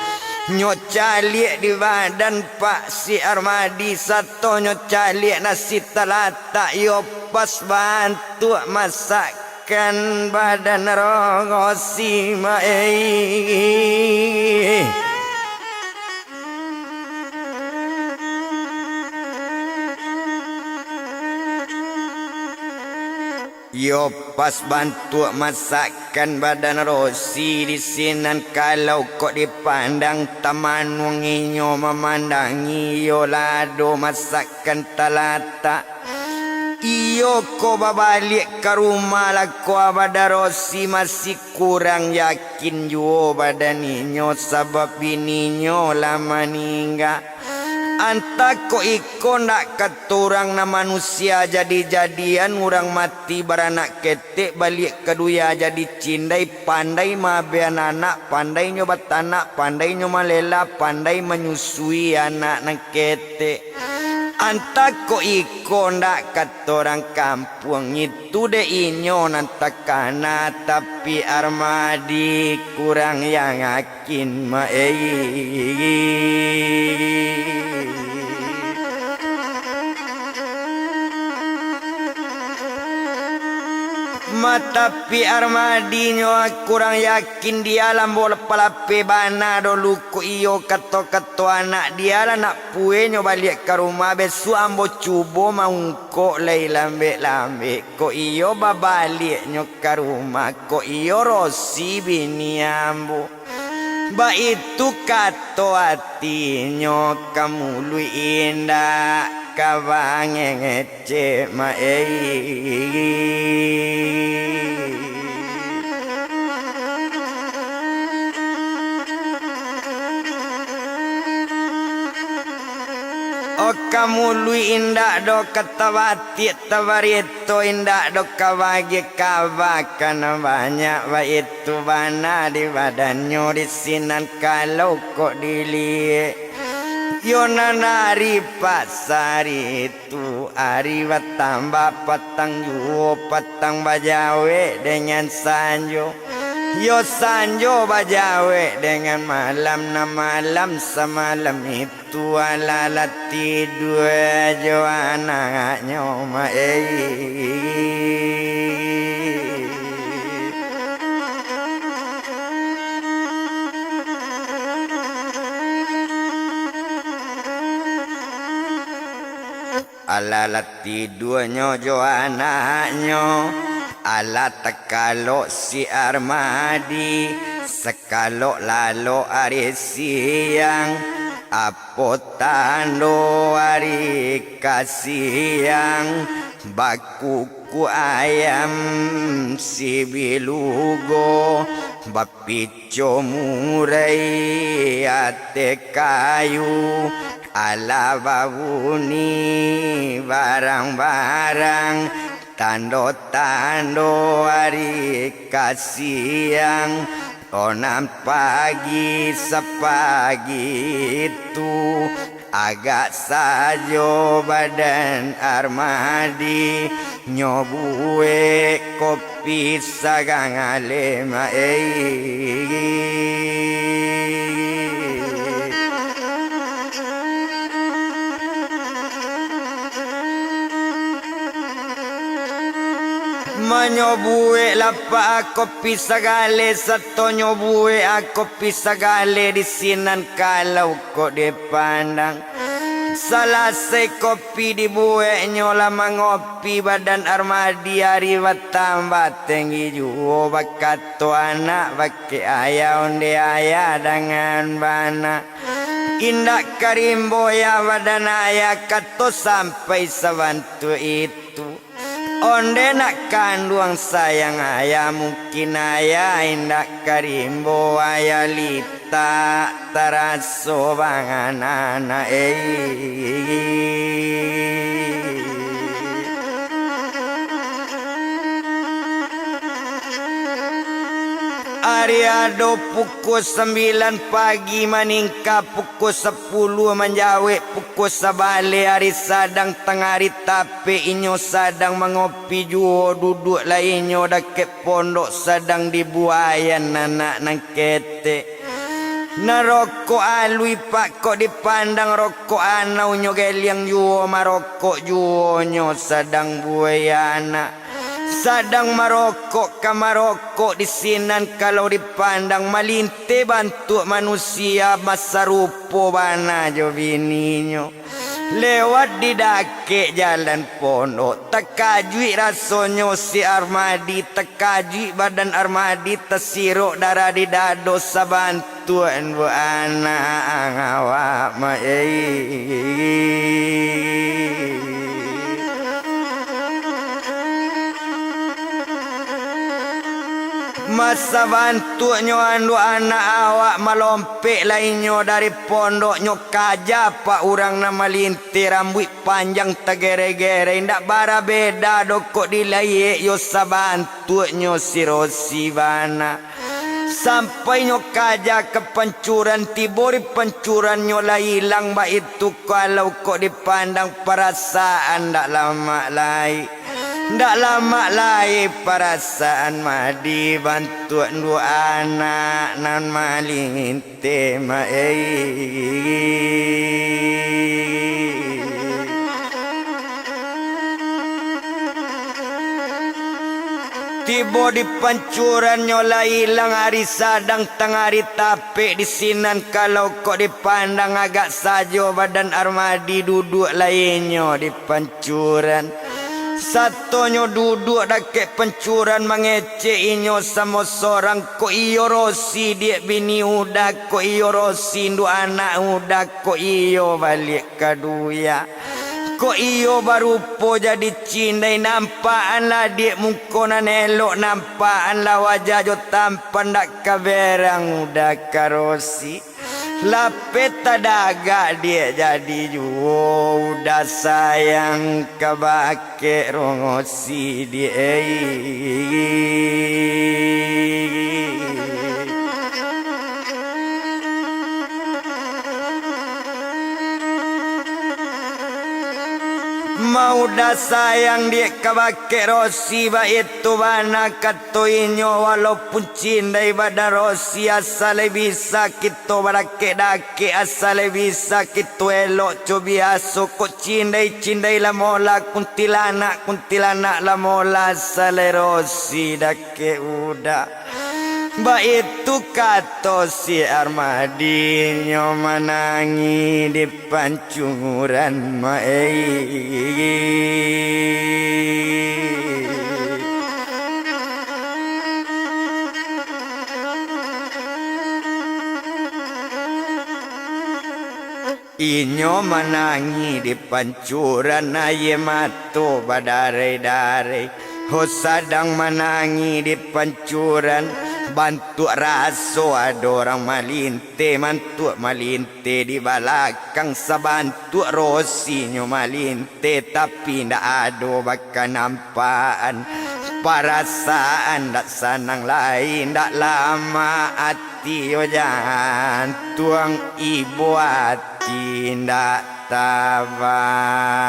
nyo calik di badan Pak si Armadi satu nyo calik nasi talata yo pas bantu masakan badan rosi Yo pas bantu masakan badan rosi di sinan kalau kok dipandang taman wenginyo memandangi yo lado masakan talata iyo ko babalik ke rumah lako badan rosi masih kurang yakin jo badaninyo sebab bininyo lama ninggal Anta ko iko ndak keturang na manusia jadi-jadian urang mati baranak ketek balik kedua jadi cindai pandai mabean anak pandai nyobat anak pandai nyomalela pandai menyusui anak nang ketek Anta ko iko ndak keturang kampung itu de inyo nantakana tapi Armadi kurang yang yakin Tapi Armadi nyo kurang yakin dia lah bola palape bana dulu ko iyo kato anak dia lah nak pue nyo balik ke rumah besu ambo cubo maungko lay lambe ko iyo babalik nyo ke rumah ko iyo rosi bini ambo ba itu kato hati nyo kamu lu indah kawange ngece O kamu lu indah do katawati tawarito indah do kawagi kawakan banyak wa itu bana di badannya di sinan kalau kok dilihat Yonanari pasar itu ariwa tambah patang juo patang bajawe dengan sanjo Yo sanjo bajawe dengan malam na malam semalam itu ala tidur jo anaknya Ala tidurnya jo anaknya Ala tekalo si Armadi Sekalo lalo hari siang Apo tando hari kasiang Bakuku ayam si bilugo Bapico murai ate kayu Ala babuni barang-barang Tando-tando hari kasiang Onam pagi sepagi itu Agak sajo badan Armadi Nyobue kopi sagang alema Menyobue lapa kopi sagale Satu nyobue kopi sagale Di sinan kalau kok dipandang Selesai kopi dibue nyola mengopi Badan Armadi hari tambah tinggi juo Bakato anak baki ayah onde ayah dengan bana Indah karimbo ya badan ayah Kato sampai sebantu itu Onde nak kandung sayang ayah mungkin ayah indak karimbo ayah lita taraso banganana Ariado pukul 9 pagi maningka pukul 10 menjawe pukul 11 hari sadang tengah hari tapi inyo sadang mengopi juo duduk lainnya dake pondok sadang dibuayan anak nang kete. Na rokok alui pak kok dipandang rokok anau nyo geliang juo marokok juo nyo sadang buayana. Sadang marokok kamarokok di sinan kalau dipandang malinte bantu manusia masa rupo bana jo bininyo. Lewat di dake jalan pondok tekajui rasonyo si Armadi tekajui badan Armadi tesiruk darah di dado sabantuan bu anak awak masa bantu nyo andu anak awak melompek lainnya dari pondok nyo kaja pak urang nama lintir rambut panjang tegere-gere ndak bara beda dokok dilaye yo sabantu nyo si Rosi bana sampai nyo kaja ke pancuran tibori pancuran nyo lah hilang ba itu kalau kok dipandang perasaan ndak lama lai. Ndak lama lai perasaan madi bantuan dua anak nan malinte tibo di pancuran nyola hilang hari sadang tengah hari tapi di sinan kalau kok dipandang agak sajo badan Armadi duduk lainnya di pancuran. Satonyo duduk dake pencuran mengece inyo sama seorang ko iyo Rosi dia bini udah ko iyo Rosi ndu anak udah ko iyo balik kaduya ko iyo baru po jadi cindai nampaan lah dia mungkonan elok nampaan lah wajah jo tampan dak kaberang udah karosi lapet daga dia jadi juo udah sayang kebake rongosi dia mau dah sayang dia kabake Rosi ba itu bana katoinyo walaupun cindai badan Rosi asal bisa kita barake dake asal bisa kita elok cobi aso kok cindai la mola kuntilanak la mola asal Rosi dake udah ba itu kato si Armadi nyo menangi di pancuran inyo menangi di pancuran aye mato badare-dare ho sadang menangi di pancuran bantu raso ada orang malinte mantu malinte di belakang sabantu Rosi nyo malinte tapi ndak ada baka nampaan perasaan ndak sanang lain ndak lama hati yo jangan tuang ibu hati ndak tabat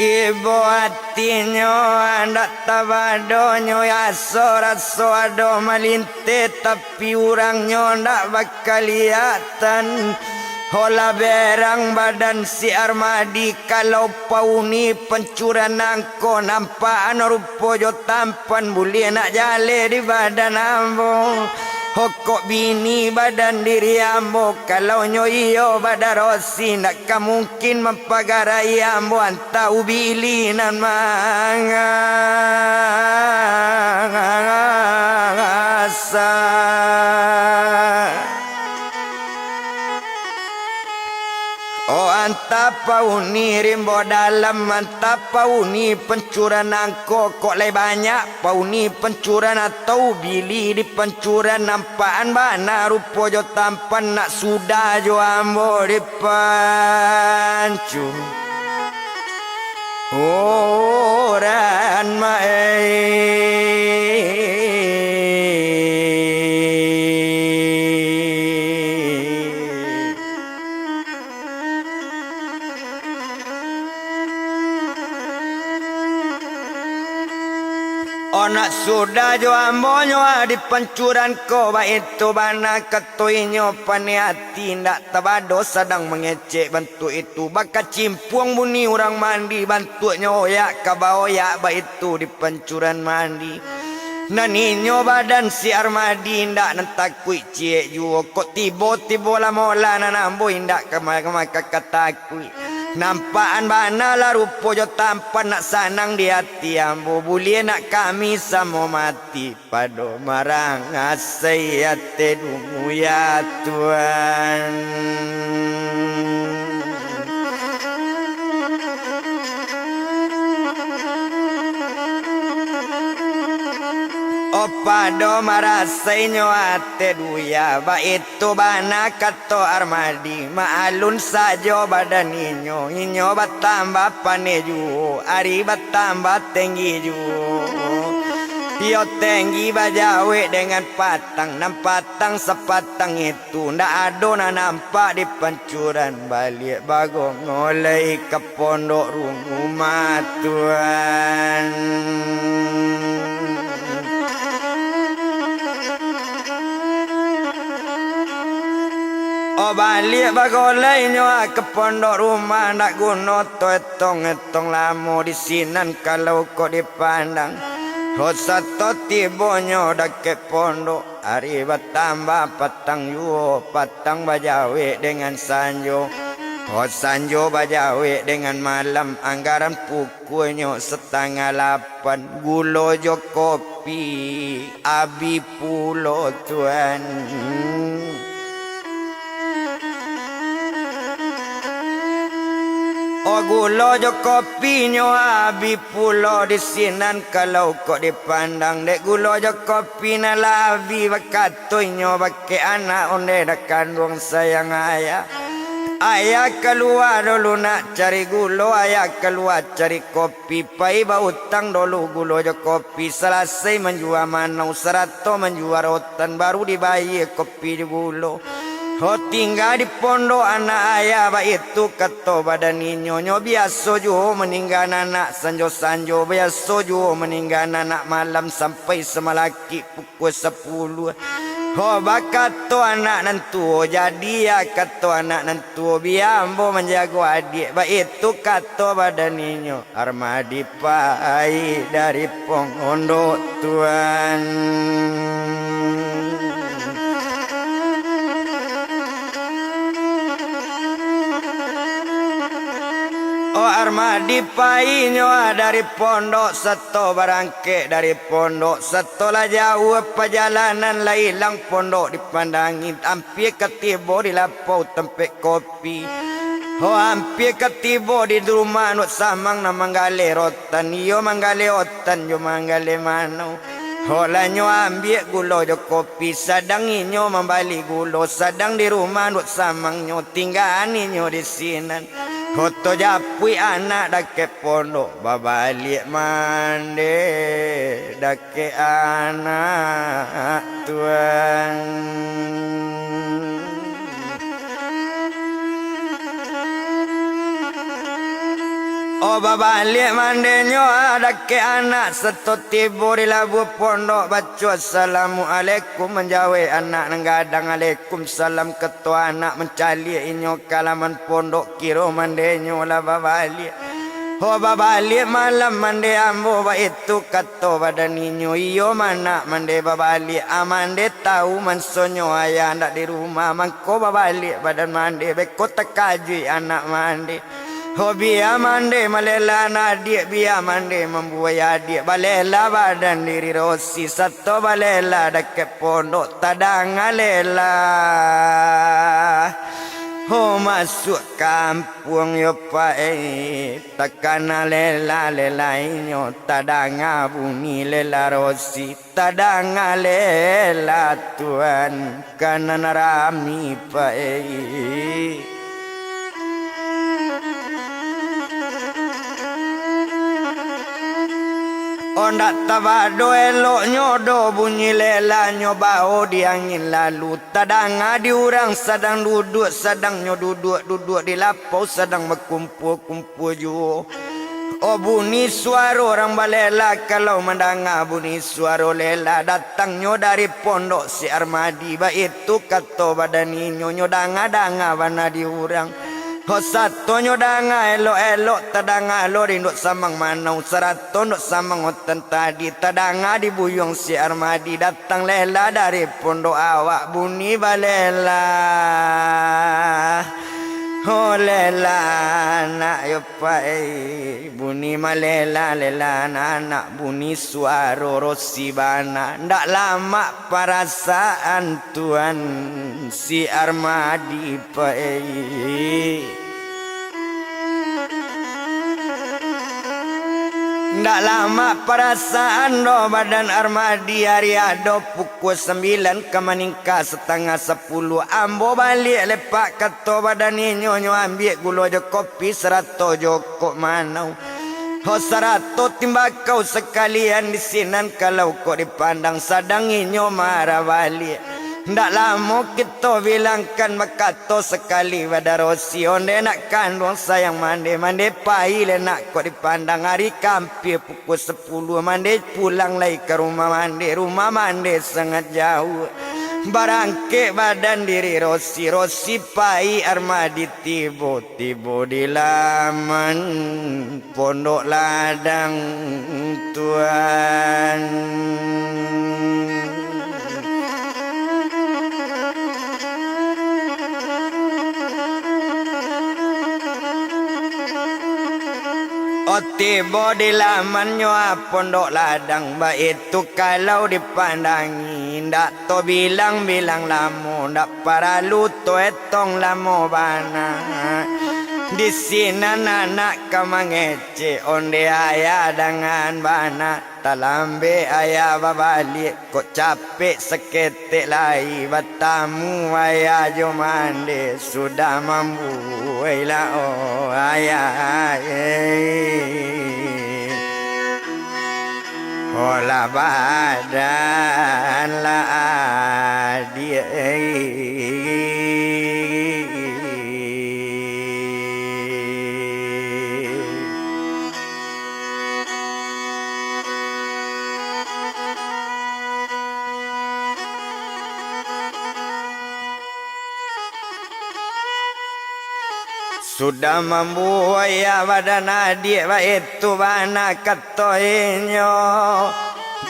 ibu hatinya andak tabadonyo raso ado malinte tapi urangnya ndak bakal liatan hola berang badan si Armadi kalau pauni pencuran angko nampaan rupo jo tampan buli nak jale di badan ambo hokok bini badan diri ambo kalau nyo iyo badan Rosi nak mungkin mempagarai ambo anta ubili nan manga pauni rimbo dalam mantap pauni pencuran angko kok lay banyak pauni pencuran atau bili di pencuran nampaan bana rupo jo tampan nak sudah jo ambo di pancu oran Onak sudah jo ambonyo di pancuran ko ba itu bana katoinyo paniati ndak tabado sedang mengecek bantu itu baka cimpuang bunyi orang mandi bantunya oyak kabao ya ba itu di pancuran mandi naninyo badan si armadi ndak nentakui cie juo kok tibo-tibo la mola nanambo ndak kama kakatakui nampaan bana la rupo jo tampan nak sanang di hati ambo bulie nak kami samo mati pado marang asayate dungu ya Tuhan Opado marasainyo ate duya ba itu bana kato armadi maalun sajo badaninyo inyo batambah paneju ari batambah tinggi ju yo tinggi bajawe dengan patang nampatang sepatang itu ndak adona nampak di pancuran balik bagong ngolei ke pondok rumah Tuhan Oh balik bagolainya ke pondok rumah nak guna to etong lamo di sinan kalau kau dipandang Rosato tibonyo dak ke pondok hari bertambah patang yuo patang bajawe dengan sanjo sanjo bajawe dengan malam anggaran pukulnya 7:30 gulo jo kopi abi pulo Tuhan Oh gulo jo kopinya abi pulo di sinan kalau kok dipandang dek gulo jo kopi na lavi bakatoinyo bake anak onde dak kandung sayang ayah ayah keluar dulu nak cari gulo ayah keluar cari kopi pai ba utang dulu gulo jo kopi selesai menjual manau 100 menjual rotan baru dibayar kopi di gulo Oh tinggal di pondok anak ayah ba itu kato badaninyo nyo biasa jo meninggal anak sanjo biasa jo meninggal anak malam sampai semalaki pukul 10 Oh bakato anak nantu jadi ya kato anak nantu biambo menjaga adik ba itu kato badaninyo armadi pai dari pondok Tuhan Oh armadi painyo dari pondok seto barangke dari pondok setelah jauh perjalanan lah hilang pondok dipandangi hampir ketibo di lapau tempat kopi Oh hampir ketibo di rumah nuk samang na manggale rotan yo manggale otan yo manggale mano Holanyo ambil gulo jo kopi sadang inyo membali gulo sadang di rumah nuk samang nyo tinggal inyo di sinan Hoto japui anak dake pondok babalik mande dake anak Tuhan Oh babalik mandenyo ada ke anak seto tibo di labu pondok baca assalamualaikum menjawe anak nenggadang alaikum salam ketua anak mencali inyo kalaman pondok kiro mandenyo lah babalik Oh babalik malam mande ambo ba itu kato badan inyo iyo mana mande babalik amande tahu mansonyo ayah ndak di rumah mangko babalik badan mande beko tekajui anak mande Oh biar mande malela nadik biar mande membuaya adik balela badan diri rosi satu balela dekat pondok tadang alela Oh masuk kampung yo pae takana lela inyo tadanga bunyi lela rosi tadanga lela tuan kanan rami pae Ondak tabado elok nyodo bunyi lela nyobao di angin lalu tadanga di urang sedang duduk sedang duduk di lapau sedang berkumpul ju Oh bunyi suara orang balela kalau mendanga bunyi suara lela datangnya dari pondok si Armadi ba itu kato badani nyodanga wana di urang Hosato nyodanga elok tadanga lo rinduk samang manau serato nduk samang oten tadi tadanga di buyung si Armadi datang lela dari pondok awak bunyi balela Oh lela anak yo pai bunyi malela anak bunyi suara rosi bana ndak lama perasaan tuan si Armadi pai Ndak lama perasaan do badan Armadi hari ado pukul 9 kemaningka setengah 10 ambo balik lepak kato badan nyonyo ambil gula jo kopi 100 jokok manau Ho 100 timbakau sekalian di sinan kalau kok dipandang sadang inyo marah balik Ndak lama kita bilangkan makato sekali pada Rosi onde nak kandung sayang mande pai le nak kok dipandang hari kampir pukul 10 mande pulang lagi ke rumah mande sangat jauh barangke badan diri Rosi pai Armadi tibo di laman pondok ladang tuan Tiba di lamannya pondok ladang ba itu kalau dipandangi ndak to bilang lamo ndak para luto etong lamo bana di sini anak kamangece onde ayah dengan bana talambe ayah babalik kok capek seketik lai batamu ayah jomande sudah mampu Wailah oh ayah Olah badan lah dia Sudah membuat ya badan adik itu bana katoinyo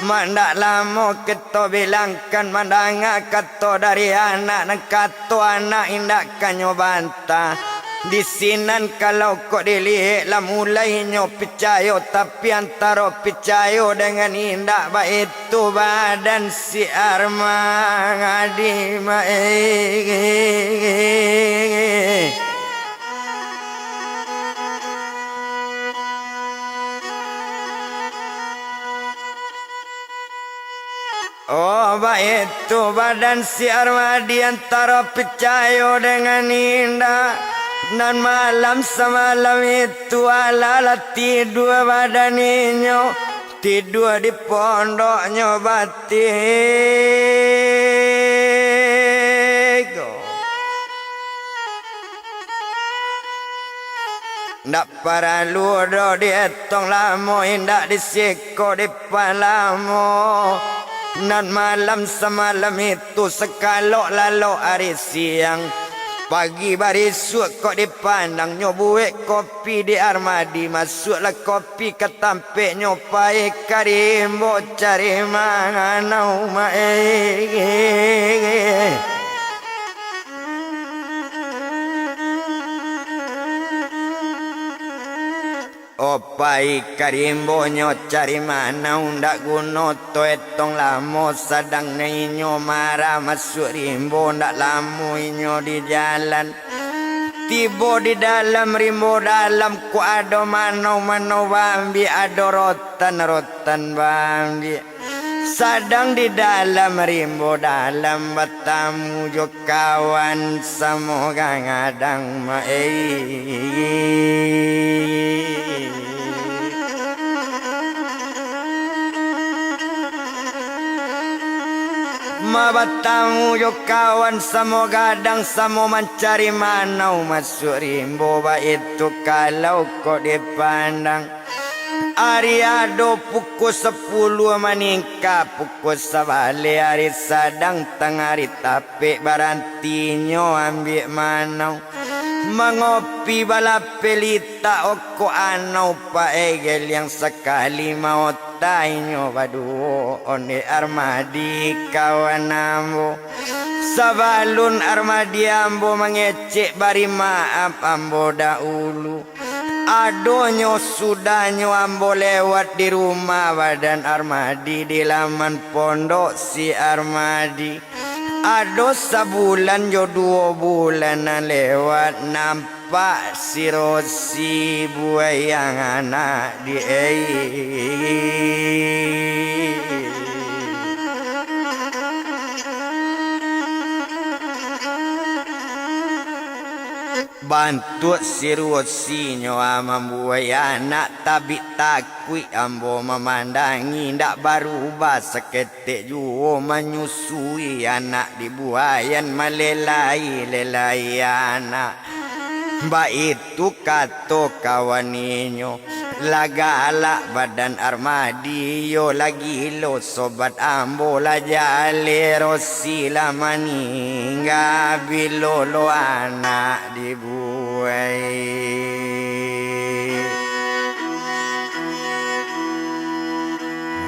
Mandak lama kita bilangkan mandanga kato dari anak kato anak indakan bantah di sinan kalau kok dilihat lah mulai percaya tapi antara percaya dengan indak itu badan si Armang adik Oh baik itu badan si Armadi antara percaya dengan indah Dan malam semalam itu ala tidur badan inyo Tidur di pondoknya batik Ndak para ludo dietong lamo indak disiko di palamo Nan malam semalam itu sekalok lalu hari siang Pagi barisuk kok dipandang nyobuek kopi di Armadi Masuklah kopi ke tampik nyopai karimbo cari manganau mae Opai karimbonyo cari mana undak guno to etong lamo sadang inyo marah masuk rimbo ndak lamo inyo di jalan Tibo di dalam rimbo dalam ku ado mano bambi ado rotan bambi sadang di dalam rimbo dalam batamu jo kawan semoga ngadang Mabatamu yo kawan samo gadang samo mencari manau masuk rimbo ba itu kalau kau dipandang Ariado pukul 10 meningkat pukul 11 hari sadang tengari tapi barantinyo ambil manau mengopi bala pelita oko anau pa egel yang sekali mau tainyo badu onde armadi kawan ambo sabalun armadi ambo mengecek bari maaf ambo dahulu adonyo sudahnya ambo lewat di rumah badan armadi di laman pondok si armadi ado sebulan jo 2 bulan lewat nampak si Rosi buayang anak di bantu si Rosi nyawa membuai anak tapi takui ambo memandangi ndak berubah seketik juo menyusui anak dibuayan melelai anak mbak itu kato kawaninyo lagala badan armadi yo lagi lo sobat ambo la jale Rosi la maningga bilolo anak dibuai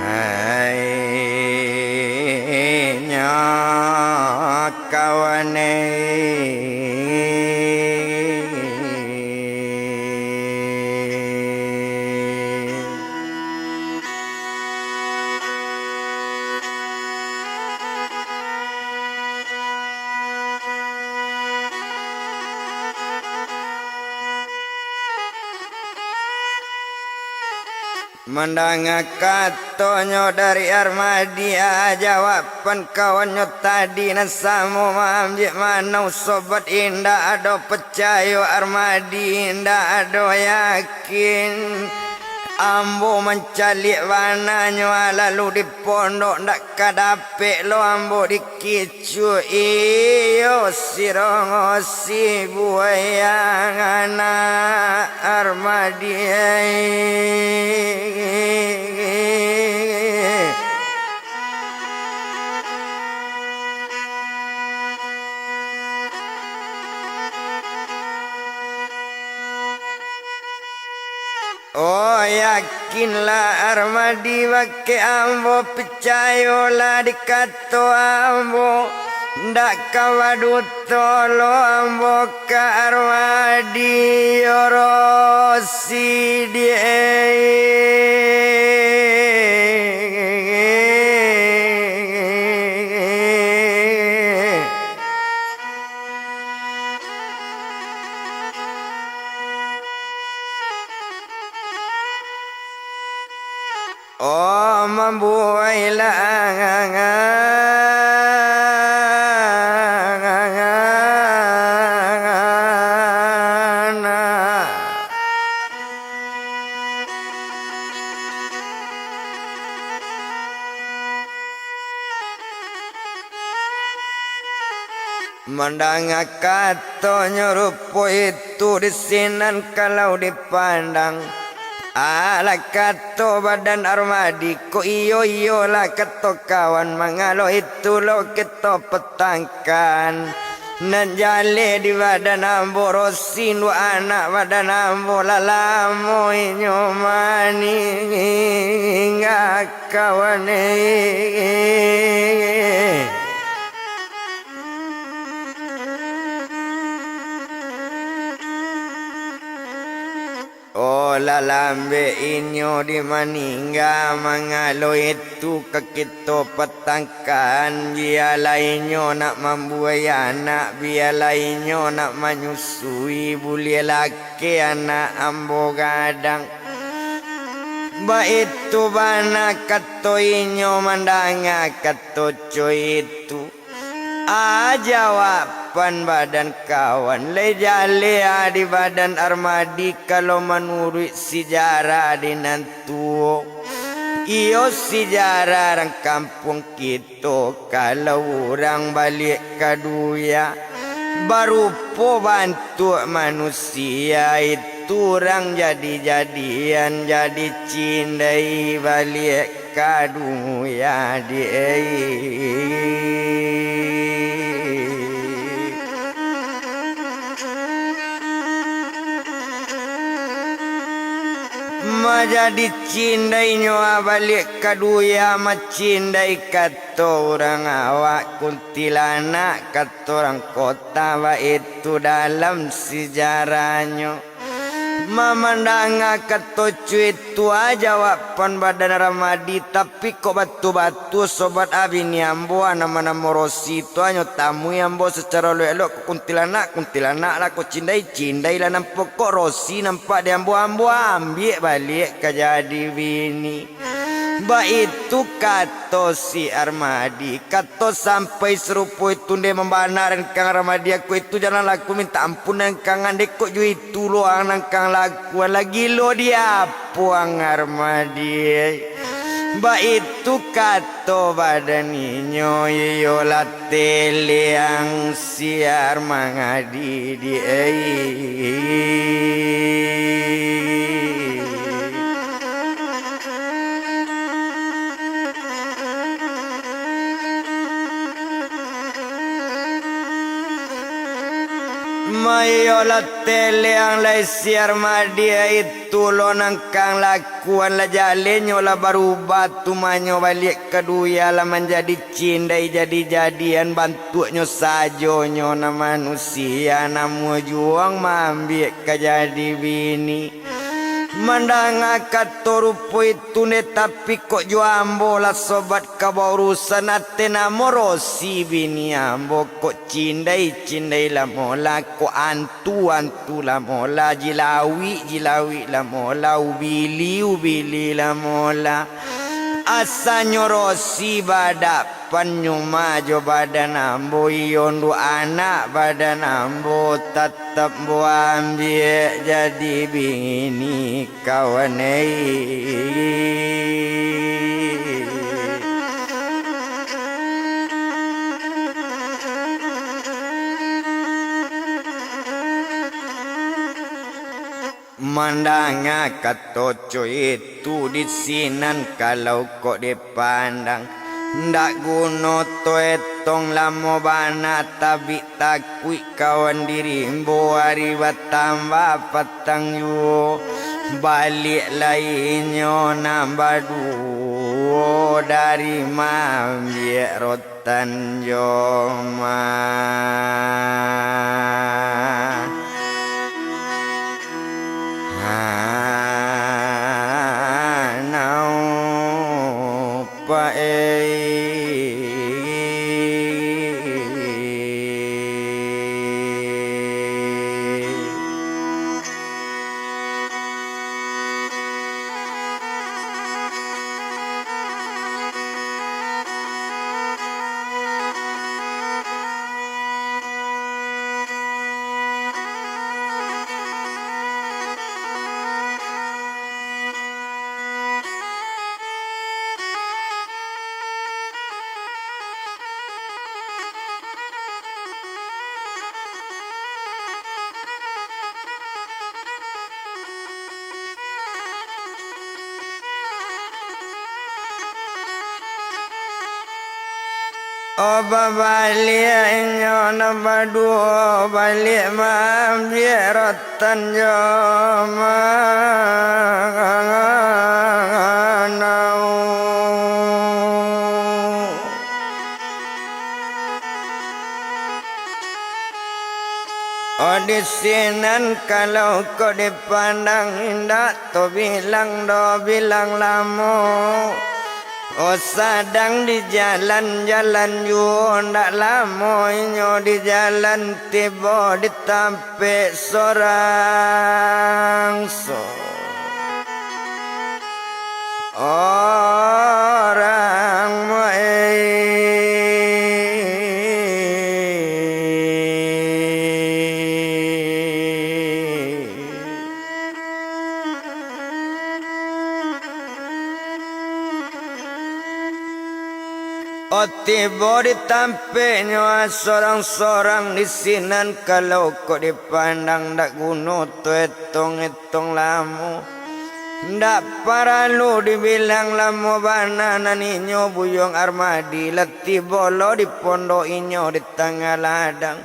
hai nya kawane Mendengar katonyo dari Armadia jawaban kawannya tadi nasamu ambil manau sobat indah ado percaya Armadi indah ado yakin ambo mencalik warnanya lalu di pondok ndak kadapek lo ambo dikicu iyo sirongo si buayang anak Armadia Oh yakinlah Armadi wake ambo percayolah dikato ambo ndak kawadut tolo ambo ka Armadi Rosi Oh membuai mendengar katonyo rupo itu disinan kalau dipandang ala kato badan Armadi ko iyo lah kato kawan mangalo itu lo kita petangkan nan jale di badan ambo Rosi nu anak badan ambo lalamo inyo mani ngakawane Oh lala ambe inyo di maningga mangalo itu kekito petangkan dia lainyo nak membuai anak biar lainyo nak menyusui bulia laki anak ambo gadang ba itu bana kato inyo mandanga kato coy itu jawaban badan kawan lejale di badan armadi kalau menurut sejarah di nantuo iyo sejarah orang kampung kita kalau orang balik kaduya baru po bantu manusia itu orang jadi-jadian jadi cindai balik kaduya di jadi cindai nyoa balik kaduya macindai kata orang awak kuntilanak kata orang kota wa itu dalam sejarahnya memandang kata itu jawaban badan ramadi tapi kok batu-batu sobat abi ni ambo nama-nama rosi itu hanya tamu yang ambo secara elok kuntilanak lah kok cindai lah nampak kok rosi nampak dia ambo ambil balik ke jadi bini ba itu kata si Armadi kata sampai serupa itu dia membanar kang Armadi aku itu jangan laku minta ampun kang andek kok ju itu lo ang kang laku lagi lo dia puang Armadi ba itu kata badan inyo yo latele yang siar mangadi di mayola tele yang lai siar madia itu lo nangkang lakuan la jalenyo la baru batu manyo balik keduya la menjadi cindai jadi-jadian bantunya sajonyo na manusia namu juang mambik ke jadi bini mandanga katorupo itu ne tapi kok juambo la sobat kabar urusan atena morosi bini ambo kok cindai la mola kok antu la mola jilawi la mola ubili la mola asa nyorosi badak penyuma jo badan ambo yondu anak badan ambo tetap bo ambil jadi bini kawanai mandanga katoco itu di sinan kalau kok dipandang ndak guno to etong lamo bana tabi takui kawan dirimbo hari batamba patang yu balik lainnya nambah duo dari mambiek rotan joma Oba balik nyono badu balik mambiek rotan joma nau disinan kalau kau dipandang indah to bilang do bilang lamo. Oh sadang di jalan-jalan yo ndak lamo inyo di jalan tiba ditampe sorang orang tiba ditampe nyawa sorang-sorang disinan kalau kau dipandang dak guna tu etong-etong lamu. Ndak paralu dibilang lamu banana ninyo buyong Armadi leti bolo di pondok inyo di tengah ladang.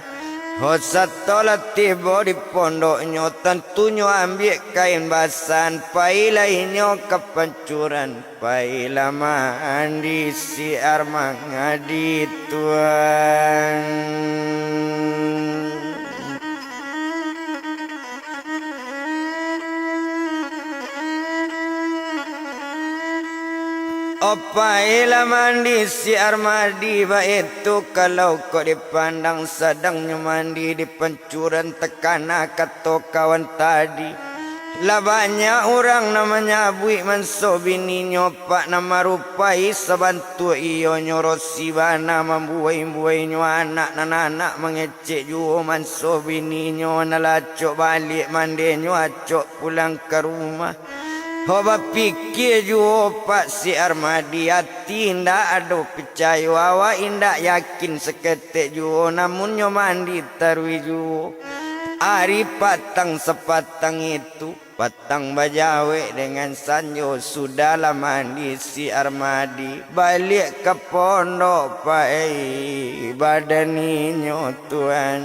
Hosato leti bo di pondok inyo tentunya ambil kain basan pailah inyo kepancuran pailah mandi si Armadi tuan. Opailah mandi si Armadi itu kalau kau dipandang sedangnya mandi di pancuran tekana kata kawan tadi. Lah banyak orang namanya Bui Manso bininya pak nama rupai sebantu iyo nyorosi bana membuai-buai nyo anak mengecek juo Manso bininya nalacok balik mandi nyo acok pulang ke rumah. Hoba pikir jua pak si Armadi hati indah ada percaya wawa indah yakin seketik jua namun nyo mandi tarwi jua. Hari patang sepatang itu patang bajawe dengan sanyo sudahlah mandi si Armadi balik ke pondok pai badaninyo tuan.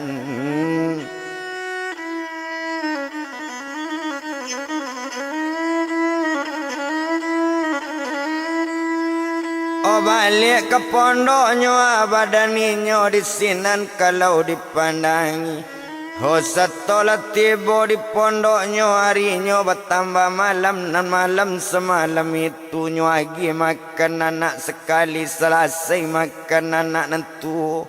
Oh balik ke pondoknya badaninyo disinan kalau dipandangi. Oh satolah tiba di pondoknya harinya bertambah malam dan malam semalam itu nyo lagi makan anak sekali selesai makan anak nentu.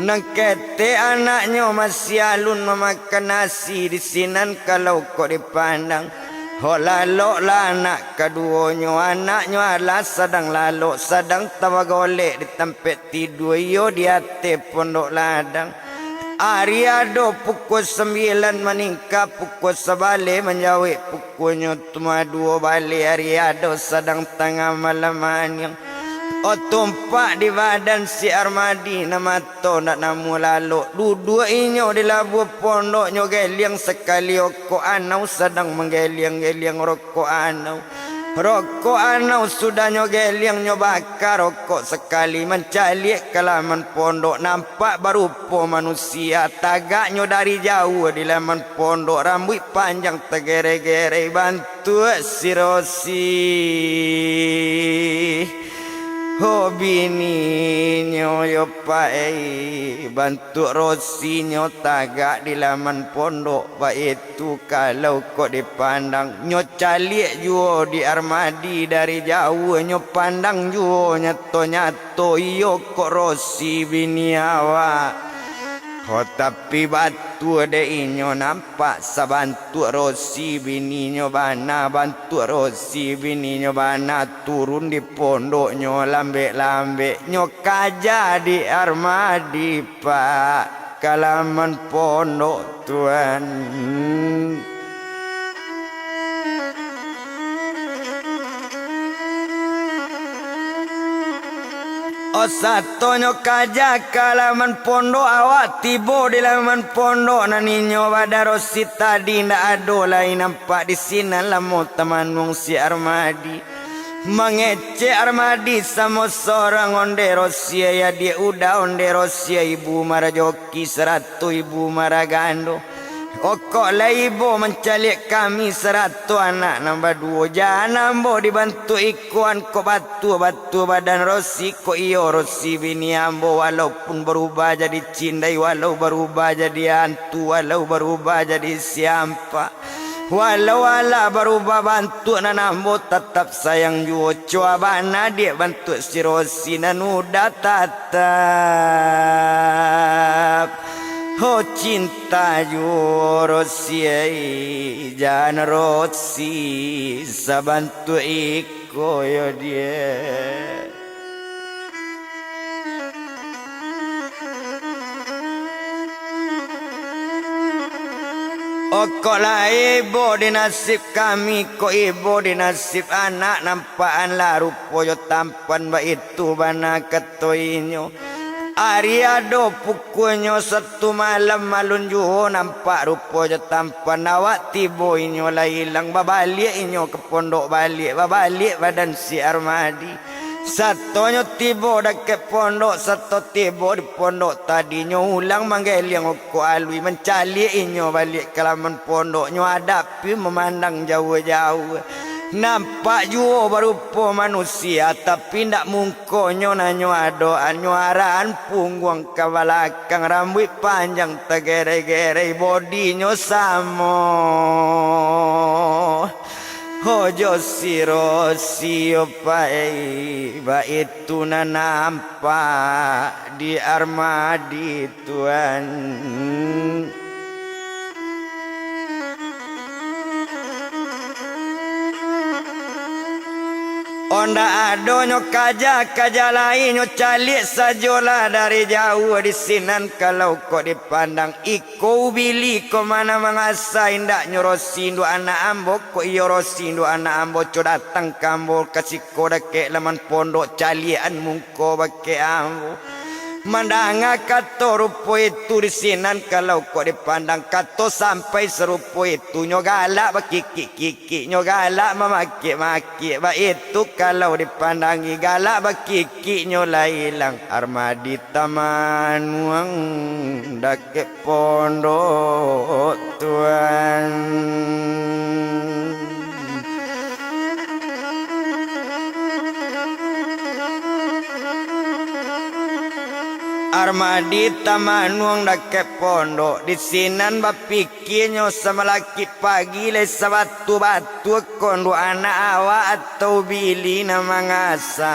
Nangkete anaknya masih alun memakan nasi disinan kalau kau dipandang. Ho lalok lah anak keduanya anaknya adalah sedang lalok sedang tawa golek di tempat tidur yo di atas pondok ladang. Hari ada pukul 9 meningkat pukul 11 menjawab pukulnya cuma 2 balik hari ada sedang tengah malaman yang tumpak di badan si Armadi nama to nak namu lalok dua inyo di labuh pondoknya geliang sekali rokok anau sedang menggeliang-geliang rokok anau sudah geliang bakar rokok sekali mencalik ke laman pondok nampak berupa manusia tagaknya dari jauh di laman pondok rambut panjang tegere-gere bantu si Rosi. Oh bininyo yo pae bantu Rosinyo tagak di laman pondok itu kalau kau dipandang nyo calik juo di Armadi dari jauh nyo pandang juo nyato iyo kok Rosi bini awak. Oh tapi batu ada inyo nampak sabantu Rosi bininyo bana bantu Rosi bininyo bana turun di pondoknya lambe-lambe nyo kaja di Armadi pak kalaman pondok tuan. Oh satonyo kajak kalaman pondok awak tibo di laman pondok naninyo pada Rosi tadi ndak ada lain nampak di sini lamu teman wong si Armadi mengecek Armadi sama seorang onde Rosi ya dia udah onde Rosi ibu mara joki 100 ibu mara gando Okok laibo mencalik kami 100 anak nambah 2 jangan bo dibantu ikuan ko batu badan Rosi ko iyo Rosi bini ambo walaupun berubah jadi cindai walau berubah jadi hantu walau berubah jadi siapa walau ala berubah bantu nanambo tetap sayang juo coba dia bantu si Rosi nanuda tatap Oh cinta yo Rosi jangan Rosi sabantu iko yo dia Kok lah ibu di nasib kami Kok ibu di nasib anak nampaan lah rupoyo tampan ba itu bana ketoinyo Ariado pukulnya 1 malam malun juho nampak rupoyo tampan awak tibo inyo lah hilang babalik inyo ke pondok balik babalik badan si Armadi Satunya tiba dekat pondok satu tiba di pondok tadi nyo ulang manggil yang aku alui mencalik inyo balik ke laman pondoknya hadapi memandang jauh-jauh nampak jua berupa manusia tapi ndak mungkonyo nanyo doa nyuaraan punggung ke belakang rambut panjang tegere-gere bodinya sama Hojo si Rosi opai ba itu nampak di Armadi Tuhan Onda adonyo kaja lain nyo calik sajola dari jauh di sinan kalau kau dipandang iko bili ko mana mengasai ndak nyorosi ndu anak ambo ko iyo rosi ndu anak ambo co datang kambo kasih ko dake laman pondok calian mungko bake ambo Mandanga kato rupo itu di sinan kalau kau dipandang kato sampai serupo itu nyogala bakiki-kiki nyogala memaki-maki ba itu kalau dipandangi galak bakiki nyola hilang Armadi taman uang dake pondok Tuhan Armadi taman uang dake pondok di sinan bapikirnya sama laki pagi le sabatu batu kondo anak awak atau bili nama ngasa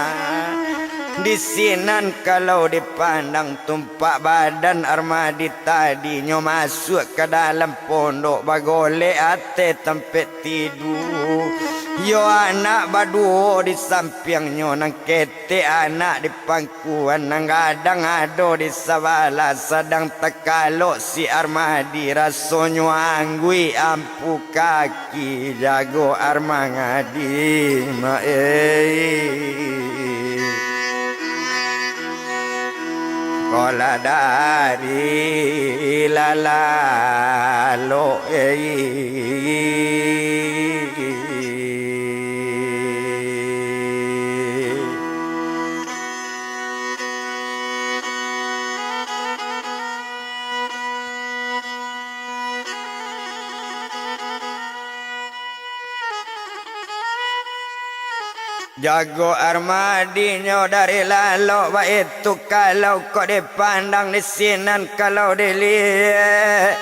di sinan kalau dipandang tumpak badan Armadi tadinya masuk ke dalam pondok bagole ate tempat tidur Yo anak baduo di sampingnya nang kete anak di pangkuan nang gadang ado di sabala sedang tekalo si Armadi rasonyo anggui ampu kaki jago Armangadi Kola dari lalalo Jago Armadi nyo dari lalu ba itu kalau kau dipandang di sinan kalau dilihat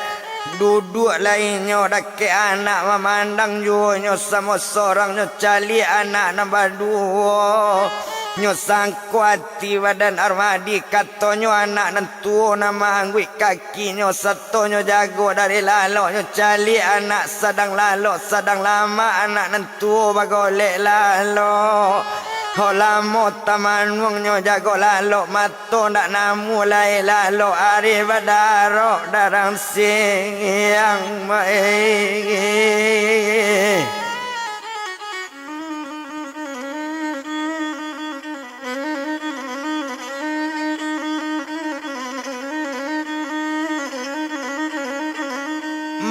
duduk lainnya dake anak memandang nyo sama seorang nyo cali anak nambah 2 nyo sangkuati badan Armadi katonyo anak nentu nama anggui kaki nyo satu nyo jago dari lalu nyo cali anak sedang lalu sedang lama anak nentu bagolek lalu Holamo taman wong nyo jago lalu mato ndak namu lai lalu ari badaro darang sing yang mai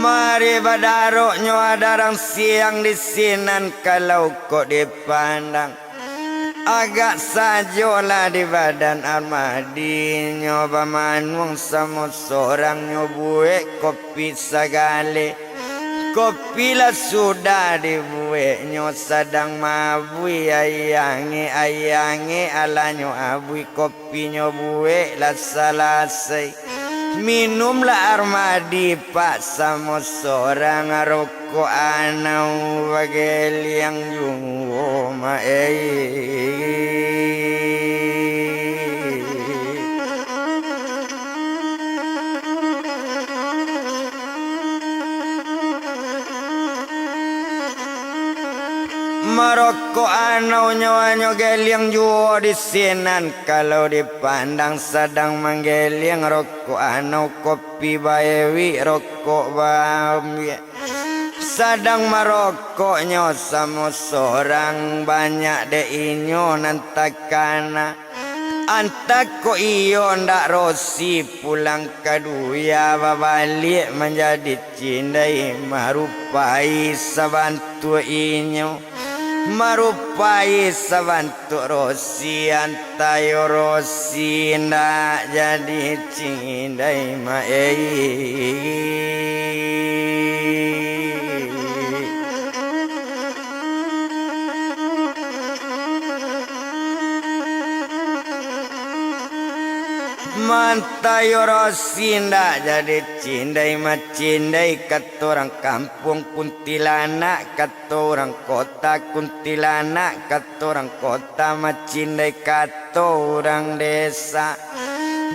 Mari badaro nyo adarang siang di sinan kalau kok dipandang Agak sajolah di badan Armadi nyoba manung sama seorang nyobuek kopi sagale. Kopi lah sudah dibuat nyo sadang mabui ayange ala nyo abui kopi nyo buat lah selesai. Minumlah Armadi pak sama seorang rokok anau bagel yang jungo Maroko anau nyawa geliang juo di sinan. Kalau dipandang sedang menggeliang rokok anau kopi baewi rokok bambi. Sedang marokoknya sama seorang banyak de inyo nantakana. Antak ko iyo ndak rosi pulang kaduya babalik menjadi cindai marupai sabantu inyo. Marupai sabantu rosi antayo rosi ndak jadi cindai Mantayo rosinda jadi cindai macindai kata orang kampung kuntilanak, kata orang kota kuntilanak, kata orang kota macindai kata orang desa.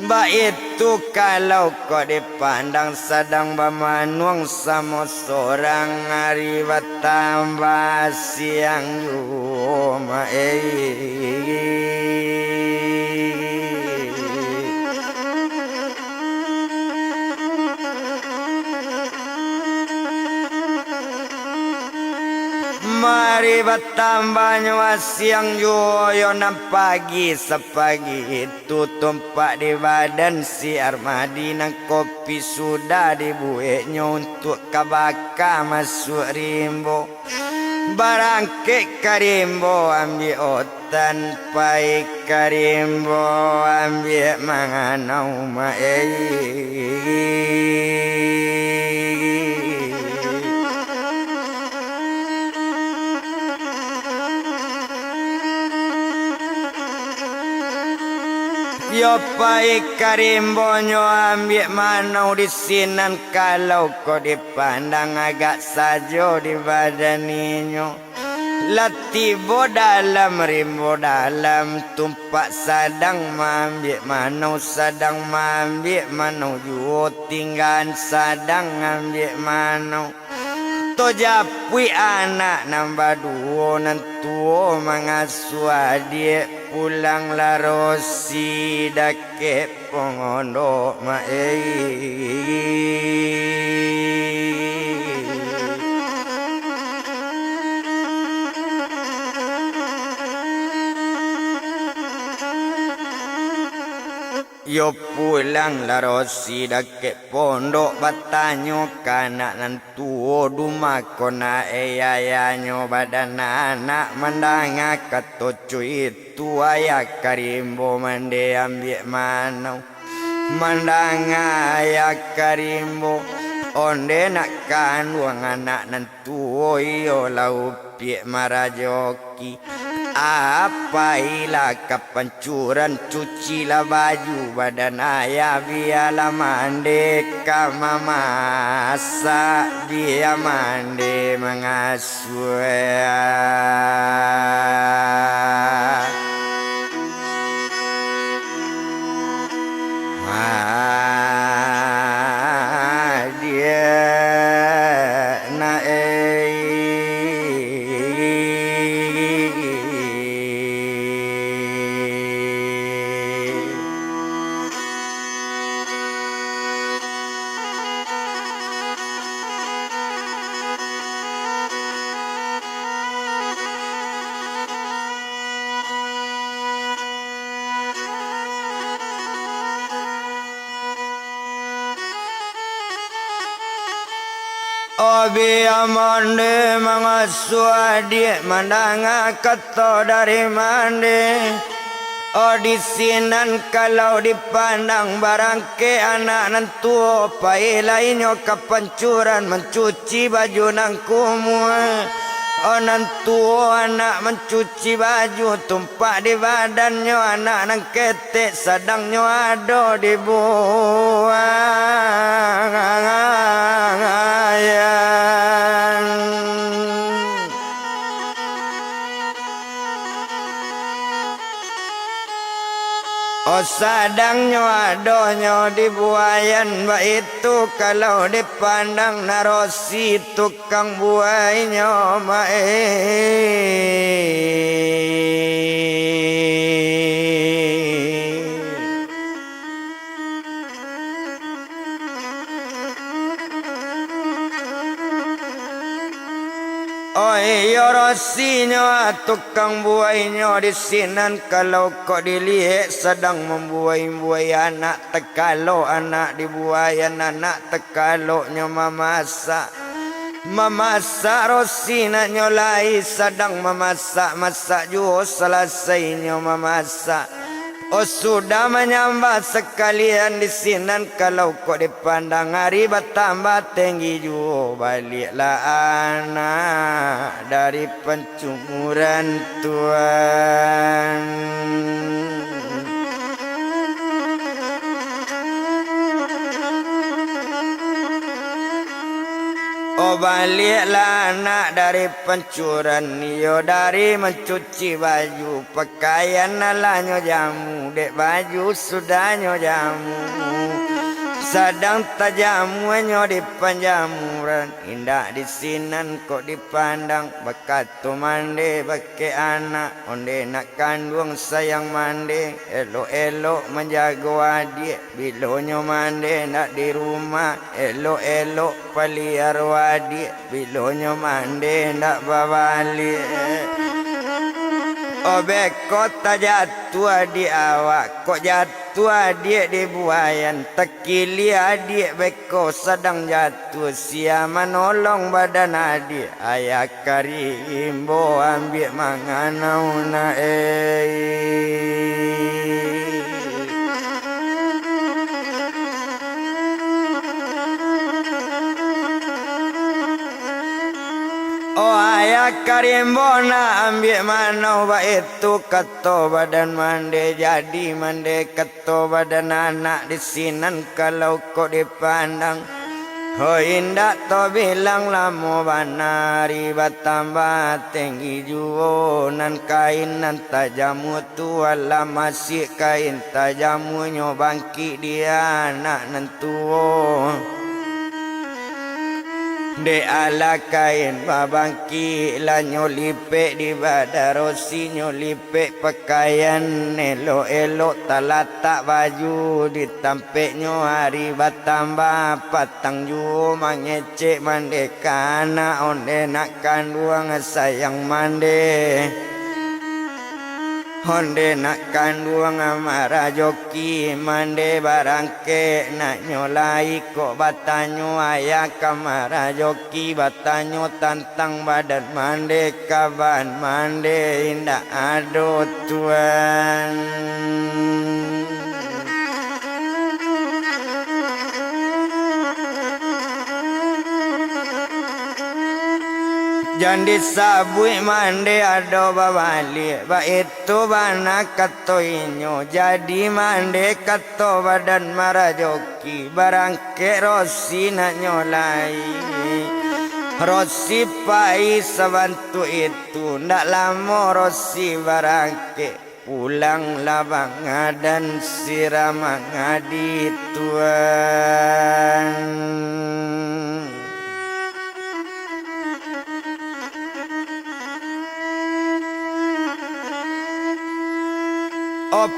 Mbak itu kalau kau dipandang sedang bermanuang sama seorang hari bertambah siang juma Mari bertambah nyawa siang joyo nan pagi sepagi itu tumpak di badan si Armadi nang kopi sudah dibuatnya untuk kabaka masuk rimbo. Barangke karimbo ambil otan pai karimbo ambil manganau Yo pai karimbonyo ambil manau di sinan kalau kau dipandang agak sajo di badaninyo. Latibo dalam rimbo dalam tumpak sadang mambil manau sadang mambil manau juo tinggal sadang ambil manau. To japui anak nambah duo nantuo mengasuh adik pulang la rosi dake pongondo Yo pulang la rosi dake pondok batanyo kanak nantuo dumakona eyayanyo badan anak mandanga katocu itu ayak karimbo mande ambil manau mandanga ayak karimbo onde nak kanuang anak nantuo iyo lau piek marajoki. Apa ilah kepancuran cucilah baju badan ayah biarlah mandi kama masak biar mandi mengasuh Obi amande mangasuh adik mandanga keto dari mande. Odisinan kalau dipandang barangke anak nantu pai lainnya kepancuran mencuci baju nang kumua. Nantu anak mencuci baju tumpak di badannya anak nang ketek sedangnya ada di buayan. Sadangnya adonyo di buayan ba itu kalau dipandang narosi tukang buaynya Rosinya tukang buainya di sinan kalau kok dilihat sedang membuai anak tekalo anak dibuayan anak tekaloknya memasak Rosina nyolai sedang memasak juga selesainya memasak. Sudah menyambat sekalian di sinan kalau kok dipandang hari bertambah tinggi juga baliklah anak dari pencumuran Tuhan. Baliklah anak dari pencuran yo dari mencuci baju pakaian nalanya jamu dek baju sudahnya jamu sedang tajamuannya di panjamuran indah di sinan kok dipandang bakat tu mande bake anak onde nak kandung sayang mande elok menjaga adik bilonyo mande nak di rumah elok paliar adik bilonyo mande nak babalik. Kok tak jatuh adik awak kok jatuh adik di buayan tekili adik beko sedang jatuh sia menolong badan adik ayah karimbo ambil manganau na ayah karimbo na ambil manau ba itu keto badan mande jadi mande keto badan anak di sinan kalau kok dipandang indah to bilang lamo banari batambah tinggi juo nan kain nan tajamu tua lah masih kain tajamu nyobangki dia anak nan tuo. De ala kain babangki la nyolipe di badarosi nyolipe pakaian elok talatak baju ditampeknya hari batambah patang ju mangecek mande kana onde nak kanduang sayang mande honde nak kandung amara joki mande barangke nak nyolai kok batanyo ayah kamara joki batanyo tantang badan mande kaban mande indah ado Tuhan. Jandi sabui mande ado babali ba itu bana kato inyo jadi mande kato badan marajoki barangke rosi nak nyolai rosi pai sabantu itu ndak lama rosi barangke pulang labang dan sirama ngadi Tuhan.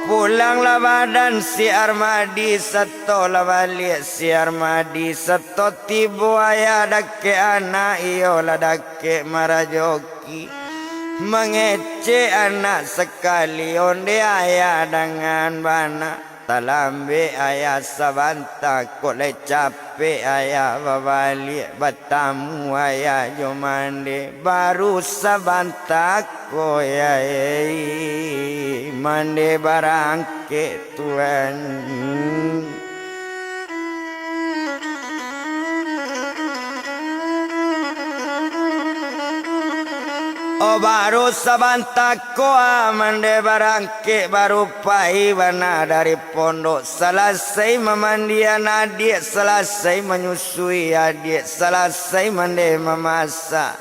Pulanglah badan si Armadi seto lah balik si Armadi seto tibu ayah dake anak iyo lah dake marajoki mengece anak sekali onde ayah dengan bana talambe ayah sabanta kolai capek ayah babalik batamu ayah jomande baru sabanta koya mande barangke Tuhan. Oh baru sabanta koa mande barangke baru pahiwana dari pondok selesai memandian adik selesai menyusui adik selesai mande memasak.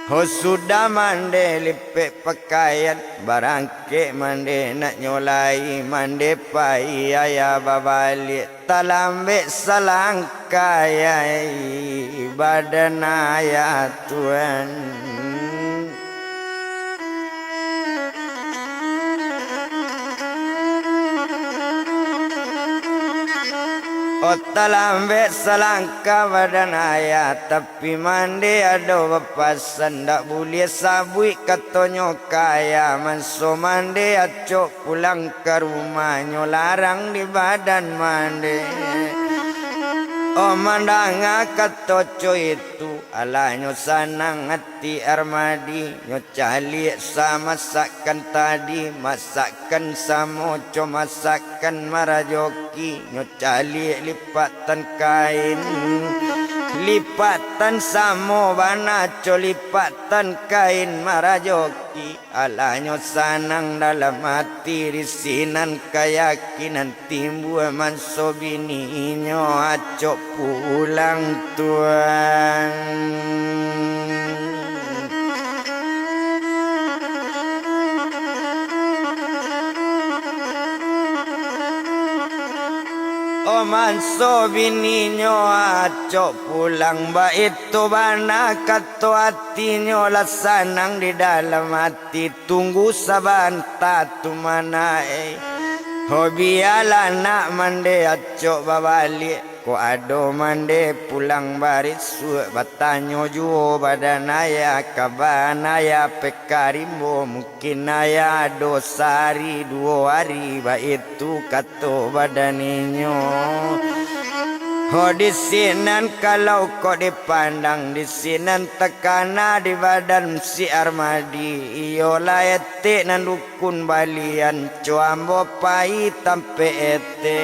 Oh sudah mande lipek pakaian barangke mande nak nyolai mande pai ayah babalik talambe salangkai badan ayah Tuhan. Otalambe salangka badan ayah tapi mandi ada bapasan dak boleh sabui katonyo kaya manso mandi acok pulang ke rumahnya larang di badan mandi. Oh mandanga katoco itu alahnya sanang hati armadi nyo cali sama masakan tadi masakan samoco masakan marajoki nyo cali lipatan kain lipatan samo banaco lipatan kain marajoki alahnya sanang dalam hati risinan keyakinan timbul manso bininyo acok pulang Tuhan. Oh manso bininyo acok pulang ba itu bana kato hatinya lasanang di dalam hati tunggu sabanta tu mana oh biala nak mande acok babalik ko ado mande pulang baris batanyo juo badan ayah kaban ayah pekarimbo mungkin ayah dosari 2 hari ba itu kato badaninyo. Oh di sinan kalau kau dipandang di sinan tekana di badan si Armadi iyo layete nan dukun balian cuambo pai tampe ete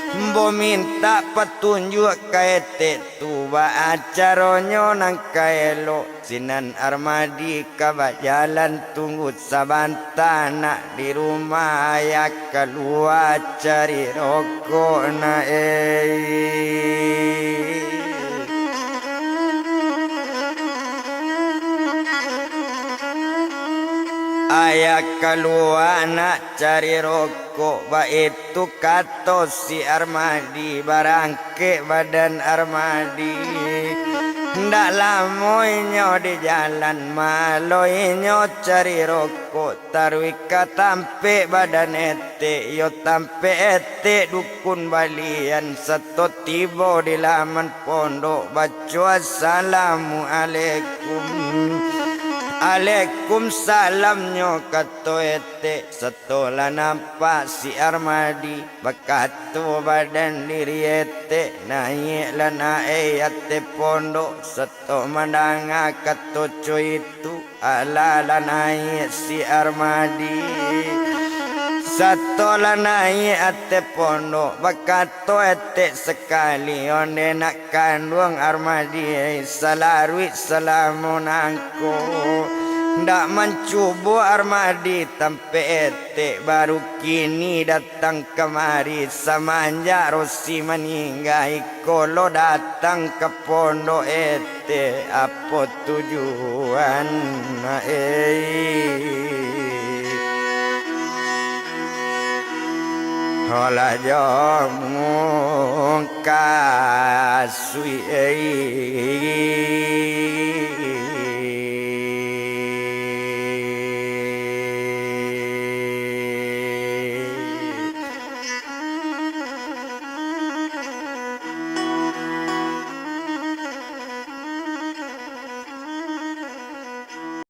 Mbo minta petunjuk kaete tuba acaronyo nang kaelo sinan Armadi kaba jalan tunggu sabanta nak di rumah ya keluar cari rokok na ayah keluar nak cari rokok ba itu kato si Armadi barangke badan Armadi ndak lamoinyo di jalan maloinyo cari rokok tarwika tampe badan ete yo tampe ete dukun balian seto tibo di laman pondok baca assalamualaikum Alaikumsalam nyo kato ete setelah nampak si Armadi bakato badan diri ete naik lana ate pondok seto mandanga kato co itu ala naik si Armadi setelah naik ate pondok bakato ete sekali onde nak kandung Armadi salarwi salamun angko ndak mencubu Armadi tampe ete baru kini datang kemari semenjak Rosi meninggal kolo datang ke pondok ete apa tujuan Hola jong kasui